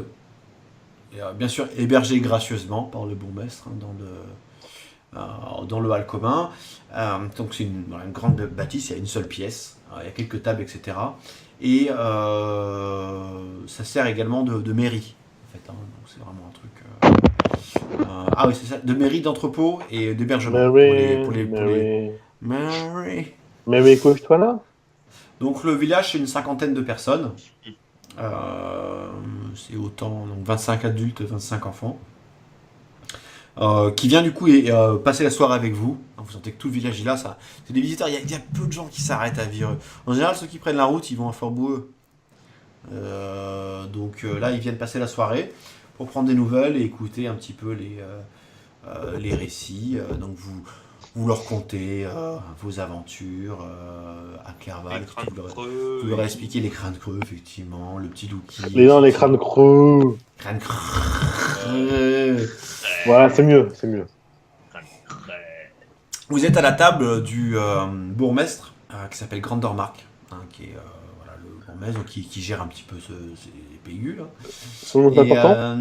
bien sûr hébergé gracieusement par le bourgmestre dans le hall commun. Donc c'est une grande bâtisse, il y a une seule pièce, il y a quelques tables, etc. Et ça sert également de mairie, en fait. Donc c'est vraiment un truc... oui, c'est ça, de mairie, d'entrepôt et d'hébergement. Mary, couche-toi là. Donc le village, c'est une cinquantaine de personnes. C'est autant, donc 25 adultes, 25 enfants. Qui vient du coup passer la soirée avec vous. Vous sentez que tout le village est là. C'est des visiteurs, il y a peu de gens qui s'arrêtent à Vireux. En général, ceux qui prennent la route, ils vont à Fort-Boueux. Donc là, ils viennent passer la soirée pour prendre des nouvelles et écouter un petit peu les récits. Donc vous leur contez vos aventures à Clerval. Vous leur expliquez les crânes creux, effectivement, le petit Louki. Les crânes creux. Crânes creux. Voilà, c'est mieux. Vous êtes à la table du bourgmestre qui s'appelle Grandormark, qui est le bourgmestre qui gère un petit peu ces pays. C'est important.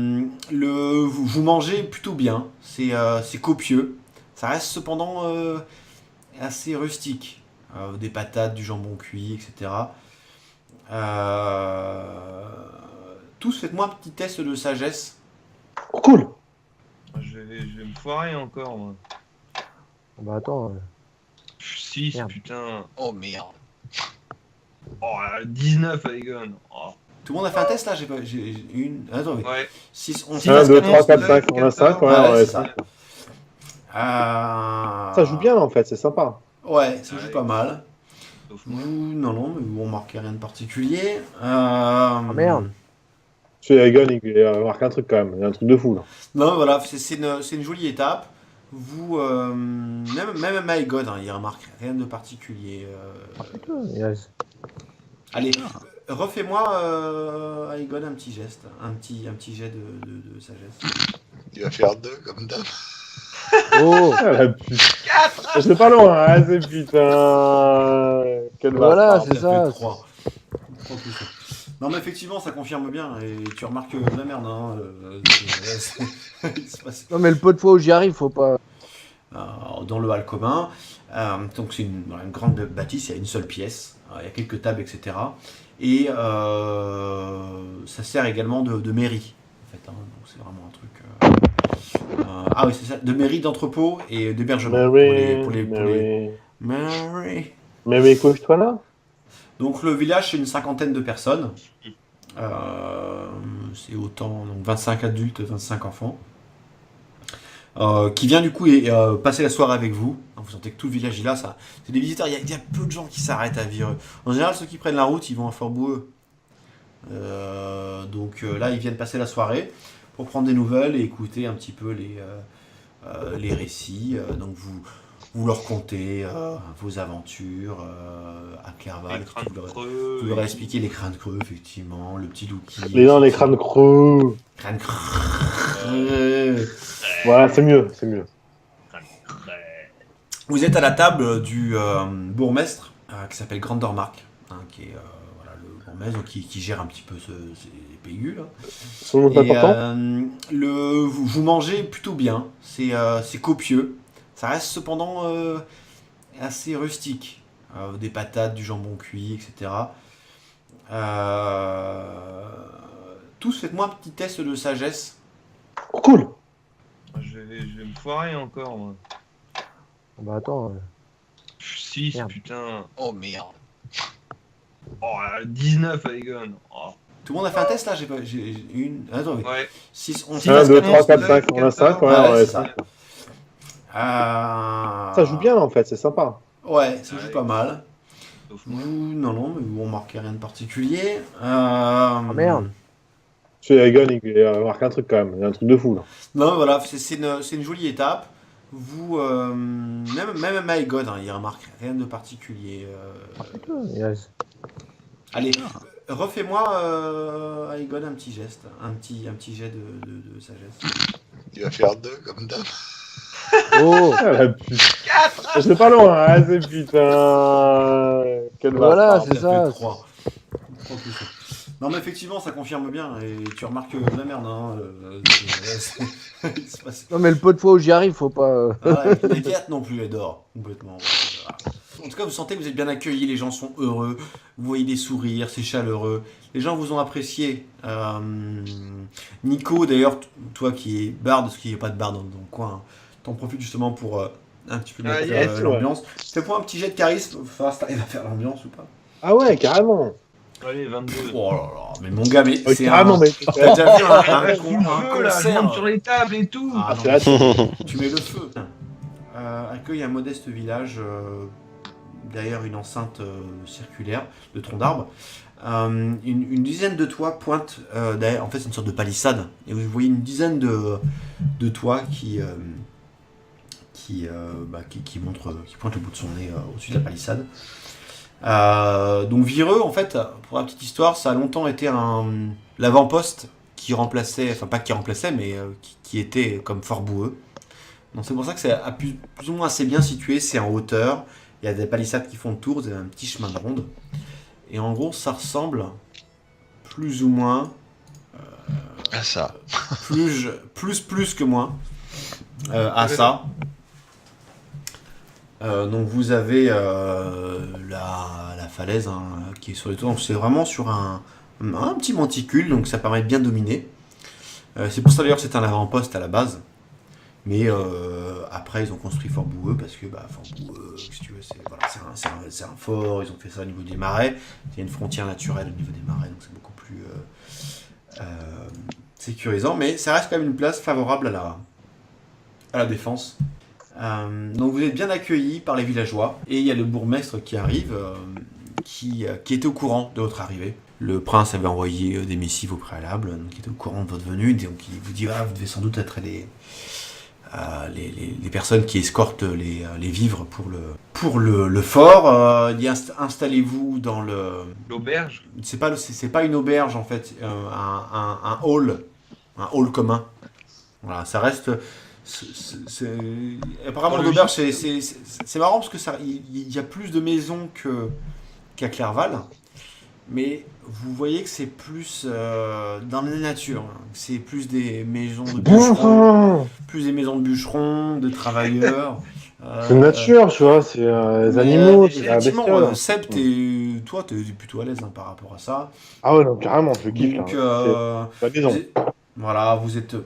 Vous mangez plutôt bien, c'est copieux. Ça reste cependant assez rustique. Des patates, du jambon cuit, etc. Tous, faites-moi un petit test de sagesse. Oh, cool. Je vais me foirer encore, moi. Bah attends. 6, Merde. putain. Oh merde. Oh, 19 avec Gun. Oh. Tout le monde a fait un test là? J'ai une. Attends, mais. Ouais. 6, 11, 1, 2, 3, 14, 4, 5, on a 5. Ouais, c'est ça. ça. Ça joue bien là en fait, c'est sympa. Ouais, ça joue Ouais. pas mal. Sauf moi. Non, mais vous remarquez rien de particulier. Merde. Chez Egon, il marque un truc quand même, il y a un truc de fou là. Non, voilà, c'est une jolie étape. Vous, même à Egon, il remarque rien de particulier. Yes. Allez, refais-moi à Egon un petit geste, un petit jet de sagesse. Tu vas faire 2 comme d'hab. Oh. Ah, la putain. C'est pas loin, hein, c'est putain. Quel Voilà, bâtard. c'est ça. fait 3. Non, mais effectivement, ça confirme bien. Et tu remarques la merde. Il se passe- Non mais le peu de fois où j'y arrive, faut pas. dans le hall commun. Donc c'est une grande bâtisse, il y a une seule pièce, il y a quelques tables, etc. Et ça sert également de mairie, en fait, hein. Donc c'est vraiment un truc... ah oui, c'est ça, de mairie, d'entrepôt et d'hébergement. Mary. Mais couche-toi là. Donc le village, c'est une cinquantaine de personnes. C'est autant, donc 25 adultes, 25 enfants. Qui vient du coup passer la soirée avec vous. Vous sentez que tout le village est là. C'est des visiteurs, il y a peu de gens qui s'arrêtent à Vireux. En général, ceux qui prennent la route, ils vont à Fort-Boueux. Donc là, ils viennent passer la soirée pour prendre des nouvelles et écouter un petit peu les récits. Donc vous leur contez vos aventures à Clerval. Vous leur expliquez les crânes creux, effectivement, le petit Louki. Les crânes creux. Crânes creux. Voilà, c'est mieux. Vous êtes à la table du bourgmestre qui s'appelle Grandormark, hein, qui est voilà, le bourgmestre qui gère un petit peu ces pays là. C'est important. Vous mangez plutôt bien, c'est copieux. Ça reste cependant assez rustique. Des patates, du jambon cuit, etc. Tous, faites-moi un petit test de sagesse. Oh, cool. Je vais me foirer encore, moi. Bah attends. 6, Merde. putain. Oh merde. Oh, 19 avec Gun. Oh. Tout le monde a fait un test là? J'ai une... Attends, oui. Ouais. 6, 11, 1, 2, 3, 14, 4, 5. On a 5. Ouais, Ouais, c'est ça. ça. Ça joue bien, en fait. C'est sympa. Ouais, ça joue Ouais. pas mal. Sauf moi. Non, mais vous remarquez rien de particulier. Merde. Chez Egon, il marque un truc quand même. Il y a un truc de fou là. Non, voilà, c'est une jolie étape. Vous, même à Egon, hein, il remarque rien de particulier. Yes. Allez, refais-moi à Egon un petit geste, un petit jet de sagesse. Il va faire 2 comme d'hab. Oh. Ah, la putain. C'est pas loin, hein, c'est putain. Quel Voilà, bâtard. c'est ça. Fait 3. Non, mais effectivement, ça confirme bien. Et tu remarques la merde. Hein, il se passe- Non mais le peu de fois où j'y arrive, faut pas. Voilà, les cartes non plus, elles dorment complètement. Voilà. En tout cas, vous sentez que vous êtes bien accueillis, les gens sont heureux, vous voyez des sourires, c'est chaleureux. Les gens vous ont apprécié. Nico, d'ailleurs, toi qui es barde, parce qu'il n'y a pas de barde dans le coin, hein, t'en profites justement pour un petit peu mettre yes, l'ambiance. Fais-moi un petit jet de charisme, il va falloir si t'arrives à faire l'ambiance ou pas. Ah ouais, carrément. Allez, 22. Oh là là, mais mon gars, mais c'est Carrément, mais. T'as déjà vu un Full feu, là, je monte sur les tables et tout. Ah, C'est non, la suite. tu mets le feu. Accueille un modeste village derrière une enceinte circulaire de troncs d'arbres. Une dizaine de toits pointent derrière. En fait, c'est une sorte de palissade. Et vous voyez une dizaine de toits qui pointent le bout de son nez au-dessus de la palissade. Donc Vireux, en fait, pour la petite histoire, ça a longtemps été l'avant-poste qui remplaçait, enfin pas qui remplaçait, mais qui était comme Fort-Boueux. Donc c'est pour ça que c'est plus ou moins assez bien situé, c'est en hauteur, il y a des palissades qui font le tour, vous avez un petit chemin de ronde. Et en gros, ça ressemble plus ou moins, Ah ça. plus que moins, à ça. Donc vous avez la falaise hein, qui est sur les toits, donc c'est vraiment sur un petit monticule, donc ça permet de bien dominer. C'est pour ça d'ailleurs que c'est un avant-poste à la base, mais après ils ont construit Fort-Boueux parce que Fort-Boueux, si tu veux, c'est un fort, ils ont fait ça au niveau des marais, il y a une frontière naturelle au niveau des marais, donc c'est beaucoup plus sécurisant, mais ça reste quand même une place favorable à la défense. Donc vous êtes bien accueillis par les villageois et il y a le bourgmestre qui arrive qui était au courant de votre arrivée. Le prince avait envoyé des missives au préalable, donc il était au courant de votre venue, donc il vous dit vous devez sans doute être les personnes qui escortent les vivres pour le fort. Il dit installez-vous dans L'auberge. c'est pas une auberge en fait, un hall commun. Voilà, ça reste. Apparemment l'auberge c'est marrant parce que il y a plus de maisons qu'à Clerval, mais vous voyez que c'est plus dans la nature. Hein. C'est plus des maisons de bûcherons, de travailleurs. C'est nature, tu vois, c'est les animaux, c'est la Effectivement, bestiole. Seb, toi, t'es plutôt à l'aise hein, par rapport à ça. Ah ouais, non, carrément, je kiffe, Donc, là. C'est la maison. voilà, vous êtes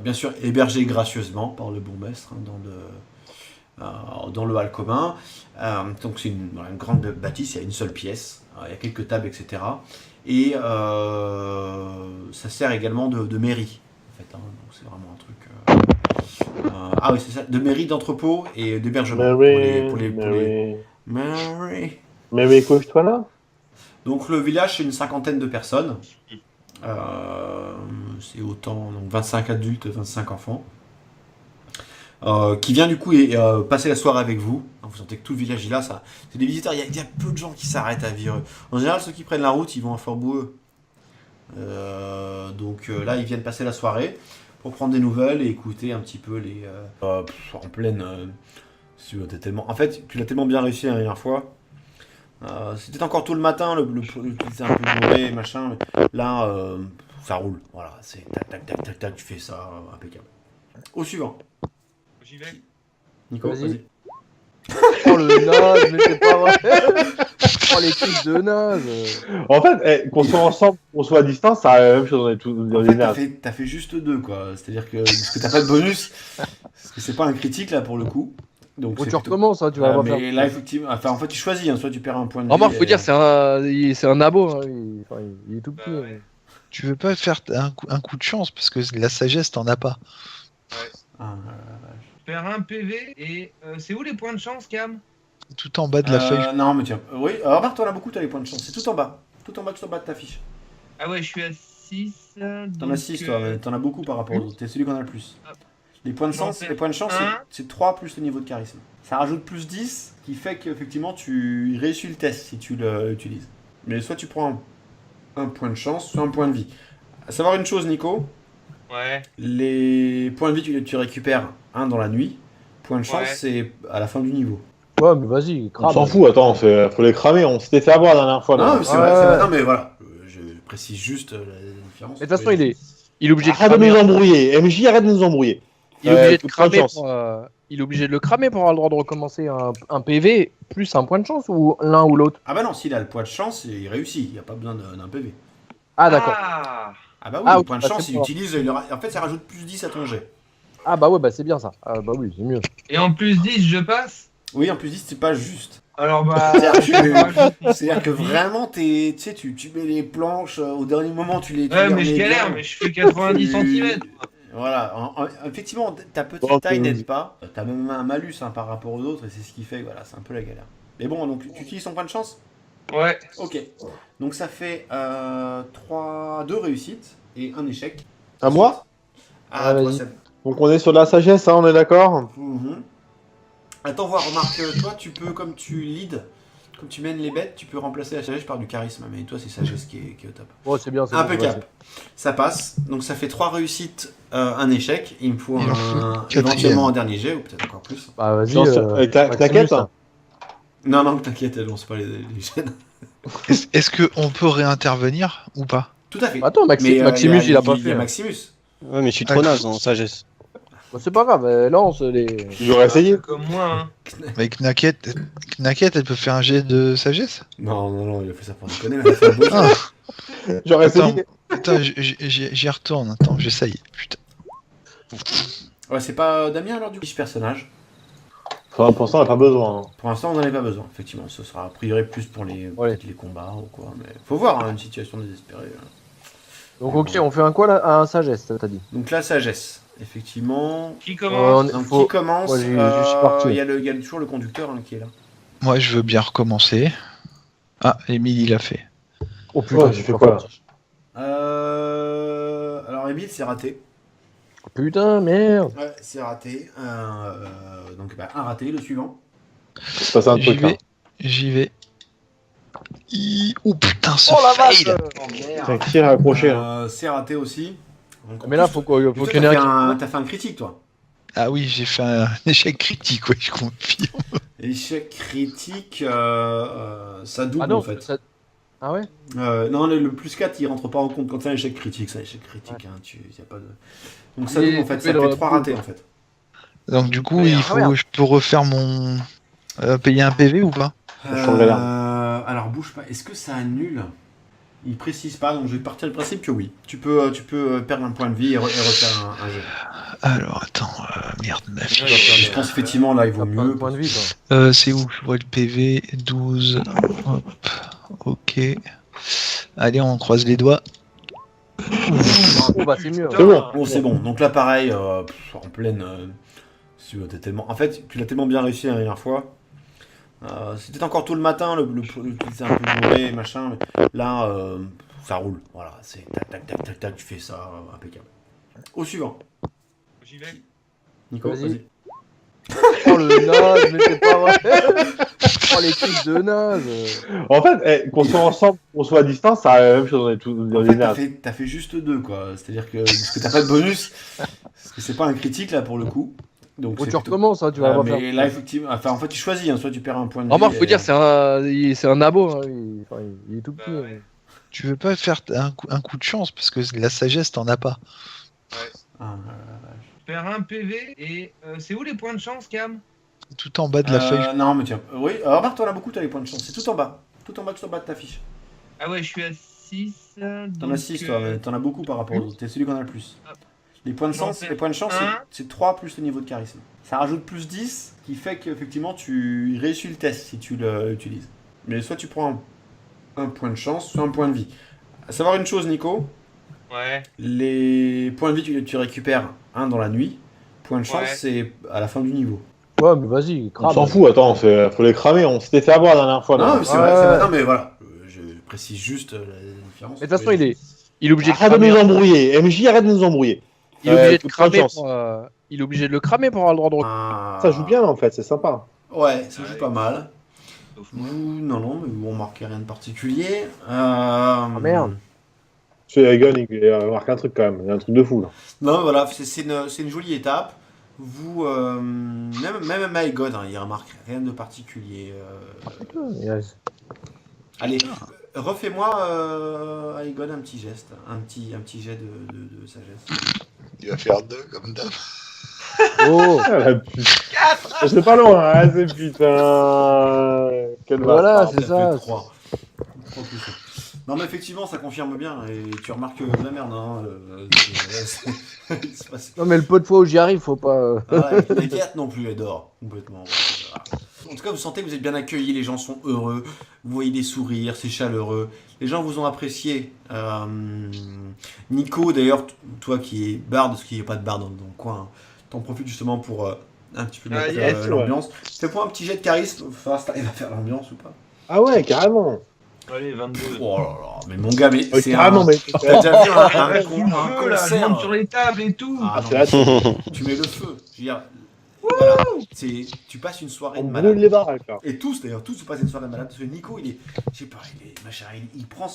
bien sûr hébergé gracieusement par le bourgmestre hein, dans le hall commun. Donc c'est une grande bâtisse, il y a une seule pièce, il y a quelques tables, etc. Et ça sert également de mairie, en fait. Hein, donc c'est vraiment un truc... ah oui, c'est ça, de mairie, d'entrepôt et d'hébergement. Mary. Mais couche-toi là. Donc le village, c'est une cinquantaine de personnes. C'est autant, donc 25 adultes, 25 enfants. Qui vient du coup passer la soirée avec vous. Vous sentez que tout le village est là. C'est des visiteurs, il y a peu de gens qui s'arrêtent à Vireux. En général, ceux qui prennent la route, ils vont à Fort-Boueux. Donc là, ils viennent passer la soirée pour prendre des nouvelles et écouter un petit peu les... en pleine... en fait, tu l'as tellement bien réussi la dernière fois. C'était encore tôt le matin, c'est un peu bourré, machin. Mais là, ça roule. Voilà, c'est tac, tac, tac, tac, tac, tu fais ça, impeccable. Au suivant. J'y vais. Nico, Vas-y. vas-y. Oh le naze, mais c'est pas vrai. Oh les trucs de naze. En fait, qu'on soit ensemble, qu'on soit à distance, ça a la même chose dans En les fait, nazes. t'as fait juste 2, quoi. C'est-à-dire que parce que t'as pas de bonus, parce que c'est pas un critique là pour le coup. Donc Bon, c'est tu plutôt- recommences, hein, tu vas pas mais faire. là effectivement, enfin en fait tu choisis, hein, soit tu perds un point de vie. Remarque, faut et- dire, c'est un abo. Hein. Il est tout petit. Bah ouais. Tu veux pas faire un coup de chance parce que la sagesse, t'en as pas. Ah, Je perds un PV et c'est où les points de chance, Cam? Tout en bas de la feuille. Non mais tiens, oui. Remarque, t'en as beaucoup, t'as les points de chance. C'est tout en bas, tout en bas de ta fiche. Ah ouais, je suis à 6. T'en as 6 toi, mais t'en as beaucoup par rapport aux autres. T'es celui qu'on a le plus. Hop. Les points de J'en chance, fais les points de chance, un. c'est 3 plus le niveau de charisme. Ça rajoute plus 10, qui fait qu'effectivement tu réussis le test si tu l'utilises. Mais soit tu prends un point de chance, soit un point de vie. À savoir une chose, Nico, Ouais. les points de vie, tu récupères un dans la nuit. Point de chance, Ouais. c'est à la fin du niveau. Ouais, mais vas-y, On crame. s'en fout, attends, faut les cramer. On s'était fait avoir la dernière fois. Non, Là. mais c'est Ouais. vrai, c'est vrai. Non, mais voilà. Je précise juste la différence. Mais de toute façon, il est obligé de Arrête de cramer. nous embrouiller. MJ, arrête de nous embrouiller. Il est obligé de Bonne cramer chance. il est obligé de le cramer pour avoir le droit de recommencer un PV plus un point de chance ou l'un ou l'autre. Ah bah non, s'il a le point de chance, il réussit. Il n'y a pas besoin d'un PV. Ah d'accord. Ah, Ah bah oui, Ah, le ok, point de bah, chance, c'est il bon. utilise... En fait, ça rajoute plus 10 à ton jet. Ah bah ouais, bah c'est bien ça. Ah bah oui, c'est mieux. et en plus 10, je passe. Oui, en plus 10, c'est pas juste. Alors bah. C'est-à-dire que vraiment, tu sais, tu mets les planches, au dernier moment, tu les... tu Ouais, les mais je remets galère, bien. mais je fais 90 cm. Voilà, effectivement, ta petite Bon, taille ok. n'aide pas. T'as même un malus hein, par rapport aux autres, et c'est ce qui fait, voilà, c'est un peu la galère. Mais bon, donc tu utilises ton point de chance. Ouais. Ok. Donc ça fait 2 réussites et un échec. À moi. Ah, Ouais, toi, vas-y. Seb. Donc on est sur la sagesse, hein, on est d'accord. Mhm. Attends, voir, remarque, toi, tu peux, comme tu lead, comme tu mènes les bêtes, tu peux remplacer la sagesse par du charisme. Mais toi, c'est sagesse qui est au top. Ouais, c'est bien. c'est bon, Impeccable. Ça passe. Donc ça fait 3 réussites, un échec. Il me faut Il en faut quatrième. éventuellement un dernier jet, ou peut-être encore plus. Bah vas-y. Genre, t'inquiète. Maximus, Non, non, t'inquiète, elle lance pas les gènes. Est-ce qu'on peut réintervenir ou pas? Tout à fait. Attends, Maximus, il a pas Il y fait. a Maximus. Ouais, mais je suis trop naze en sagesse. Bah, c'est pas grave, lance les. J'aurais essayé. Comme moi, hein. Avec Knacket, elle peut faire un jet de sagesse? Non, non, non, il a fait ça pour déconner, mais il a fait un beau Ah, jeu. J'aurais Attends. essayé. attends, j'y retourne. Attends, j'essaye. Putain. Ouais, c'est pas Damien alors du coup, personnage. Enfin, pour ça, on n'a pas besoin. Hein. Pour l'instant, on n'en a pas besoin, effectivement. Ce sera a priori plus pour Ouais. peut-être les combats ou quoi. Mais faut voir, hein, une situation désespérée. Donc ok, on fait un quoi là? Un sagesse, t'as dit. Donc la sagesse, effectivement. Qui commence? Donc faut- qui commence Moi, je suis parti. Il y a toujours le conducteur hein, qui est là. Moi, je veux bien recommencer. Ah, Émile, il a fait. Oh Ouais, j'ai fait quoi, là Alors Emile, c'est raté. Putain, merde. Ouais, c'est raté. Donc bah, un raté, le suivant. C'est passé un J'y truc là. vais. J'y vais. Oh putain, ce Oh la vache. fail! C'est un tir accroché là. C'est raté aussi. Donc, en Mais là, plus, faut toi, qu'il y en ait un. t'as fait un critique, toi. Ah oui, j'ai fait un échec critique, ouais, je confirme. Échec critique, ça double Ah non, en fait. Ah ouais? Non, le plus 4, il rentre pas en compte quand c'est un échec critique. C'est un échec critique, hein, y a pas de... Donc ça Il est double, en fait, coupé ça dans fait la 3 poule, ratés, quoi. en fait. Donc du coup, Ah, merde. je peux refaire mon payer un PV ou pas? Je change la garde. Alors, bouge pas. Est-ce que ça annule? Il précise pas, donc je vais partir du principe que oui. Tu peux perdre un point de vie et refaire un jet. Alors attends, merde, ma fiche. Je pense effectivement, là, il vaut T'as pas mieux. de point de vie, quoi. C'est où? Je vois le PV 12. Hop, ok. Allez, on croise les doigts. Oh bah c'est mieux. C'est bon. Bon, c'est bon. Donc là, pareil, en pleine... t'es tellement... En fait, tu l'as tellement bien réussi la dernière fois. C'était encore tôt le matin, c'est un peu bourré, machin. Mais là, ça roule. Voilà, c'est tac, tac, tac, tac, tac, tu fais ça, impeccable. Au suivant. J'y vais. Nico, Vas-y. vas-y. Oh le naze, mais c'est pas vrai. Oh les trucs de naze. En fait, qu'on soit ensemble, qu'on soit à distance, ça a la même chose dans les tous dans En les fait, nerfs. t'as fait juste 2, quoi. C'est-à-dire que parce que t'as pas de bonus, parce que c'est pas un critique là pour le coup. Donc Bon, c'est tu plutôt- recommences, hein, tu vas pas mais faire. là effectivement, enfin en fait tu choisis, hein, soit tu perds un point de vie. Remarque, faut et- dire, c'est un abo. Hein. Il est tout petit. Bah ouais. hein. Tu veux pas faire un coup de chance parce que la sagesse t'en as pas. Ah, Je perds un PV et c'est où les points de chance, Cam? Tout en bas de la feuille. Non mais tiens, oui. Remarque, t'en as beaucoup, t'as les points de chance. C'est tout en bas, tout en bas de ta fiche. Ah ouais, je suis à 6. T'en as 6 toi, mais t'en as beaucoup par rapport aux autres. T'es celui qu'on a le plus. Hop. Les points de J'en chance, perds les points de chance, un. c'est 3 plus le niveau de charisme. Ça rajoute plus 10, qui fait qu'effectivement tu réussis le test si tu l'utilises. Mais soit tu prends un point de chance, soit un point de vie. À savoir une chose, Nico, Ouais. les points de vie, tu récupères un dans la nuit. Point de chance, Ouais. c'est à la fin du niveau. Ouais, mais vas-y, On crame. s'en fout, attends, faut les cramer. On s'était fait avoir la dernière fois. Non, là. mais c'est Ouais, vrai, ouais. c'est vrai. Non, mais voilà. Je précise juste la différence. Mais de toute façon, il est obligé de Arrête de cramer. nous embrouiller. MJ, arrête de nous embrouiller. Il est obligé de Pas de cramer. chance. Il est obligé de le cramer pour avoir le droit de recruter. Ah. Ça joue bien en fait, c'est sympa. Ouais, ça joue Ouais. pas mal. Sauf moi. Non, mais on marquait rien de particulier. Merde. Ce Egon, il a marqué un truc quand même. Il y a un truc de fou là. Non, mais voilà, c'est une jolie étape. Vous, même Maïgod, hein, il remarque rien de particulier. Yes. Allez, refais-moi, Aegon, un petit geste, un petit jet de sagesse. Il va faire 2 comme d'hab. Oh. Ah, la putain. C'est pas loin, hein, c'est putain. Quel Voilà, bâtard. c'est ça. 3. Non, mais effectivement, ça confirme bien, et tu remarques de la merde, hein. Il se passe- Non, mais le peu de fois où j'y arrive, faut pas. Ah, t'inquiète non plus, elle dort complètement. En tout cas, vous sentez que vous êtes bien accueillis, les gens sont heureux, vous voyez des sourires, c'est chaleureux. Les gens vous ont apprécié. Nico, d'ailleurs, toi qui es barde, parce qu'il n'y a pas de barde dans le coin, hein, t'en profites justement pour un petit peu Ah, mettre yes, l'ambiance. Fais-moi un petit jet de charisme, faut voir si t'arrives à faire l'ambiance ou pas. Ah ouais, carrément. Allez, 22. Oh là là, mais mon gars, mais Ouais, c'est carrément, un... mais. T'as déjà vu un Arrête, fout le feu, là, je concert monte sur les tables et tout. Ah, Ah, c'est non, là, tu mets le feu. Je veux dire, voilà, tu passes une soirée on de brûle malade. les baraques là. Et tous, d'ailleurs, tous passent une soirée de malade. Parce que Nico, il est, je sais pas, machin, il prend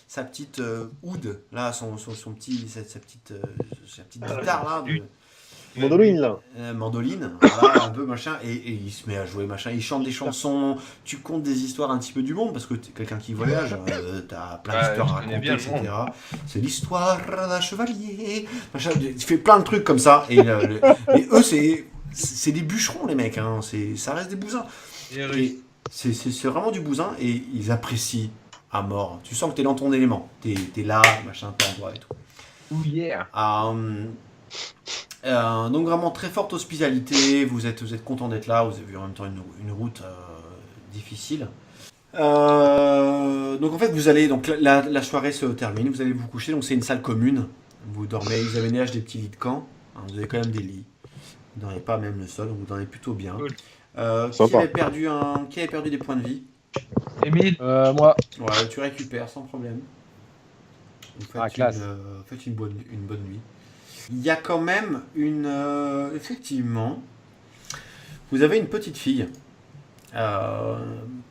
sa petite oud, là, sa petite guitare là, Mandoline là. mandoline, voilà, un peu machin, et il se met à jouer machin. Il chante des chansons, tu contes des histoires un petit peu du monde parce que t'es quelqu'un qui voyage, t'as plein Ouais, d'histoires à je connais raconter, bien le etc. C'est l'histoire d'un chevalier, machin. Tu fais plein de trucs comme ça, et eux, c'est des bûcherons, les mecs, hein. Ça reste des bousins. Et c'est vraiment du bousin et ils apprécient à mort. Tu sens que t'es dans ton élément. T'es là, machin, t'es en droit et tout. Oh yeah. Donc vraiment très forte hospitalité. Vous êtes content d'être là. Vous avez eu en même temps une route difficile. Donc en fait vous allez, donc la soirée se termine. Vous allez vous coucher. Donc c'est une salle commune. Vous dormez. Vous aménagez des petits lits de camp. Hein, vous avez quand même des lits. Vous dormez pas même le sol. Donc vous dormez plutôt bien. Cool. Qui Sympa. avait perdu des points de vie? Émile. Moi. Ouais, tu récupères sans problème. Vous faites, Classe. faites une bonne nuit. Il y a quand même effectivement, vous avez une petite fille.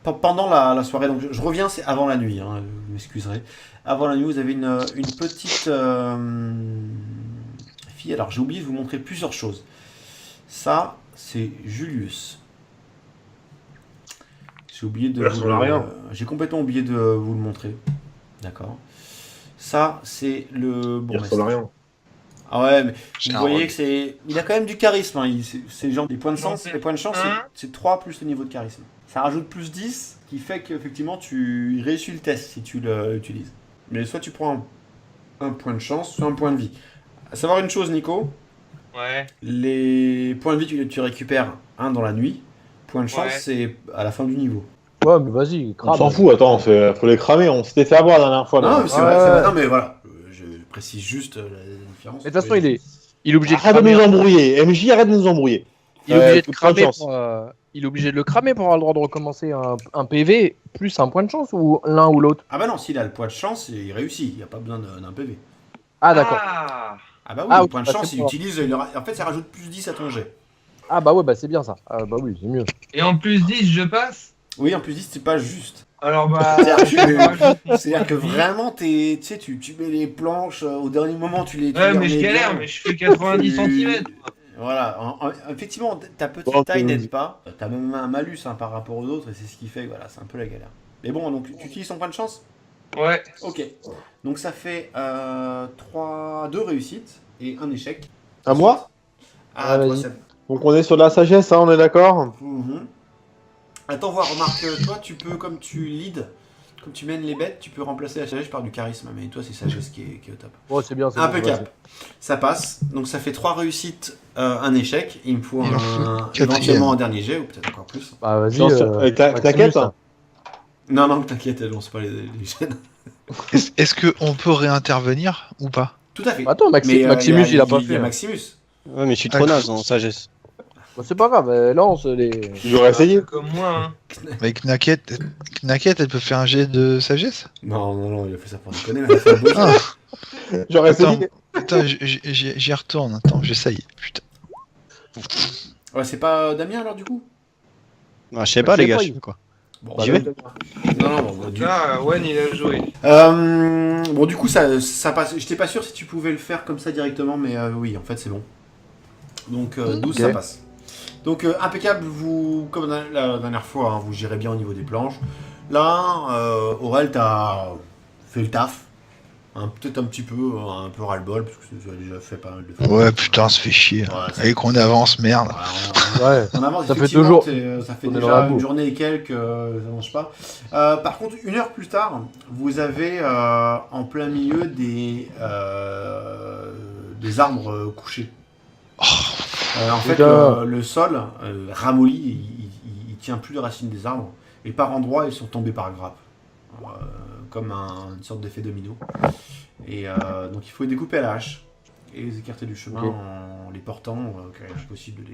Pendant la soirée, donc je reviens, c'est avant la nuit, hein, vous m'excuserez. Avant la nuit, vous avez une petite fille. Alors j'ai oublié de vous montrer plusieurs choses. Ça, c'est Julius. J'ai oublié de Ça vous ressemble à rien. j'ai complètement oublié de vous le montrer. D'accord. Ça, c'est le Il bourgmestre. ressemble à rien. Ah ouais, mais C'est vous un voyez rogue. que c'est. Il a quand même du charisme. Hein. C'est genre des points de Non, chance. c'est Les points de chance, un. c'est 3 plus le niveau de charisme. Ça rajoute plus 10, qui fait qu'effectivement tu réussis le test si tu l'utilises. Mais soit tu prends un point de chance, soit un point de vie. À savoir une chose, Nico, Ouais. les points de vie, tu récupères un dans la nuit. Point de chance, Ouais. c'est à la fin du niveau. Ouais, mais vas-y, On crame. s'en fout, attends, faut les cramer. On s'était fait avoir la dernière fois. Non, Là. mais c'est vrai, c'est Ouais. vrai. Non, mais voilà. Je précise juste la différence. Mais de toute façon, il est obligé de Arrête de cramer. nous embrouiller. MJ, arrête de nous embrouiller. Il est obligé de Coup de cramer chance. il est obligé de le cramer pour avoir le droit de recommencer un PV plus un point de chance ou l'un ou l'autre. Ah bah non, s'il a le point de chance, il réussit. Il n'y a pas besoin d'un PV. Ah d'accord. Ah. Ah bah oui, Ah, le oui, point de bah, chance, c'est il bon. utilise. En fait, ça rajoute plus 10 à ton jet. Ah bah ouais, bah c'est bien ça. Ah bah oui, c'est mieux. Et en plus 10, je passe. Oui, en plus 10, c'est pas juste. Alors bah. C'est-à-dire je vais rajouter- C'est-à-dire que vraiment, tu sais, tu mets les planches, au dernier moment, tu les. tu Ouais, les mais je remets galère, bien. mais je fais 90 cm. Voilà, effectivement, ta petite Bon, taille ok. n'aide pas. T'as même un malus hein, par rapport aux autres, et c'est ce qui fait que voilà, c'est un peu la galère. Mais bon, donc tu utilises ton point de chance. Ouais. Ok. Donc ça fait 2 réussites et un échec. À moi. Ah, Ouais, toi, vas-y. ça. Donc on est sur de la sagesse, hein, on est d'accord. Mhm. Attends, voir, remarque, toi, tu peux, comme tu lead, comme tu mènes les bêtes, tu peux remplacer la sagesse par du charisme. Mais toi, c'est sagesse qui est au top. Bon, c'est bien. c'est bon, Impeccable. Ça passe. Donc ça fait 3 réussites, un échec. Il me faut Il en faut un, quatrième. éventuellement un dernier jet, ou peut-être encore plus. Bah vas-y. Genre, avec ta Maximus, quête. hein. Non, non, t'inquiète, elle lance pas les gènes. Est-ce qu'on peut réintervenir ou pas? Tout à fait. Attends, Maximus, il a pas Il y fait. a Maximus. Ouais, mais je suis trop naze en sagesse. Bah, c'est pas grave, lance les. J'aurais essayé. Comme moi, hein. Avec Knacket, elle peut faire un jet de sagesse? Non, non, non, il a fait ça pour déconner, mais il a fait un beau Ah, jet. J'aurais Attends. essayé. attends, j'y retourne. Attends, j'essaye. Putain. Ouais, c'est pas Damien alors du coup. Ah, je sais pas, les gars, pas, je sais quoi. Bon, Bah, J'y vais. non, non, bon, du... Ah, Wen, il a joué. bon, du coup, ça passe. J'étais pas sûr si tu pouvais le faire comme ça directement, mais oui, en fait, c'est bon. Donc, 12, ça Ok. passe. Donc, impeccable, vous, comme la dernière fois, hein, vous gérez bien au niveau des planches. Là, Aurel, t'as fait le taf. Peut-être un peu ras-le-bol, parce que tu as déjà fait pas mal de fois. Ouais, putain, ça fait chier. Ouais, ça- Allez, qu'on avance, merde. Voilà, Ouais. on avance, Ça fait effectivement, toujours- ça fait on est dans déjà la une boue. journée journée et quelques, ça marche pas. Par contre, 1 heure plus tard, vous avez en plein milieu des arbres couchés. En fait, Putain. le sol ramolli, il tient plus les racines des arbres, et par endroits, ils sont tombés par grappes, comme une sorte d'effet domino. Et donc, il faut les découper à la hache et les écarter du chemin Ok. en les portant, car il est possible de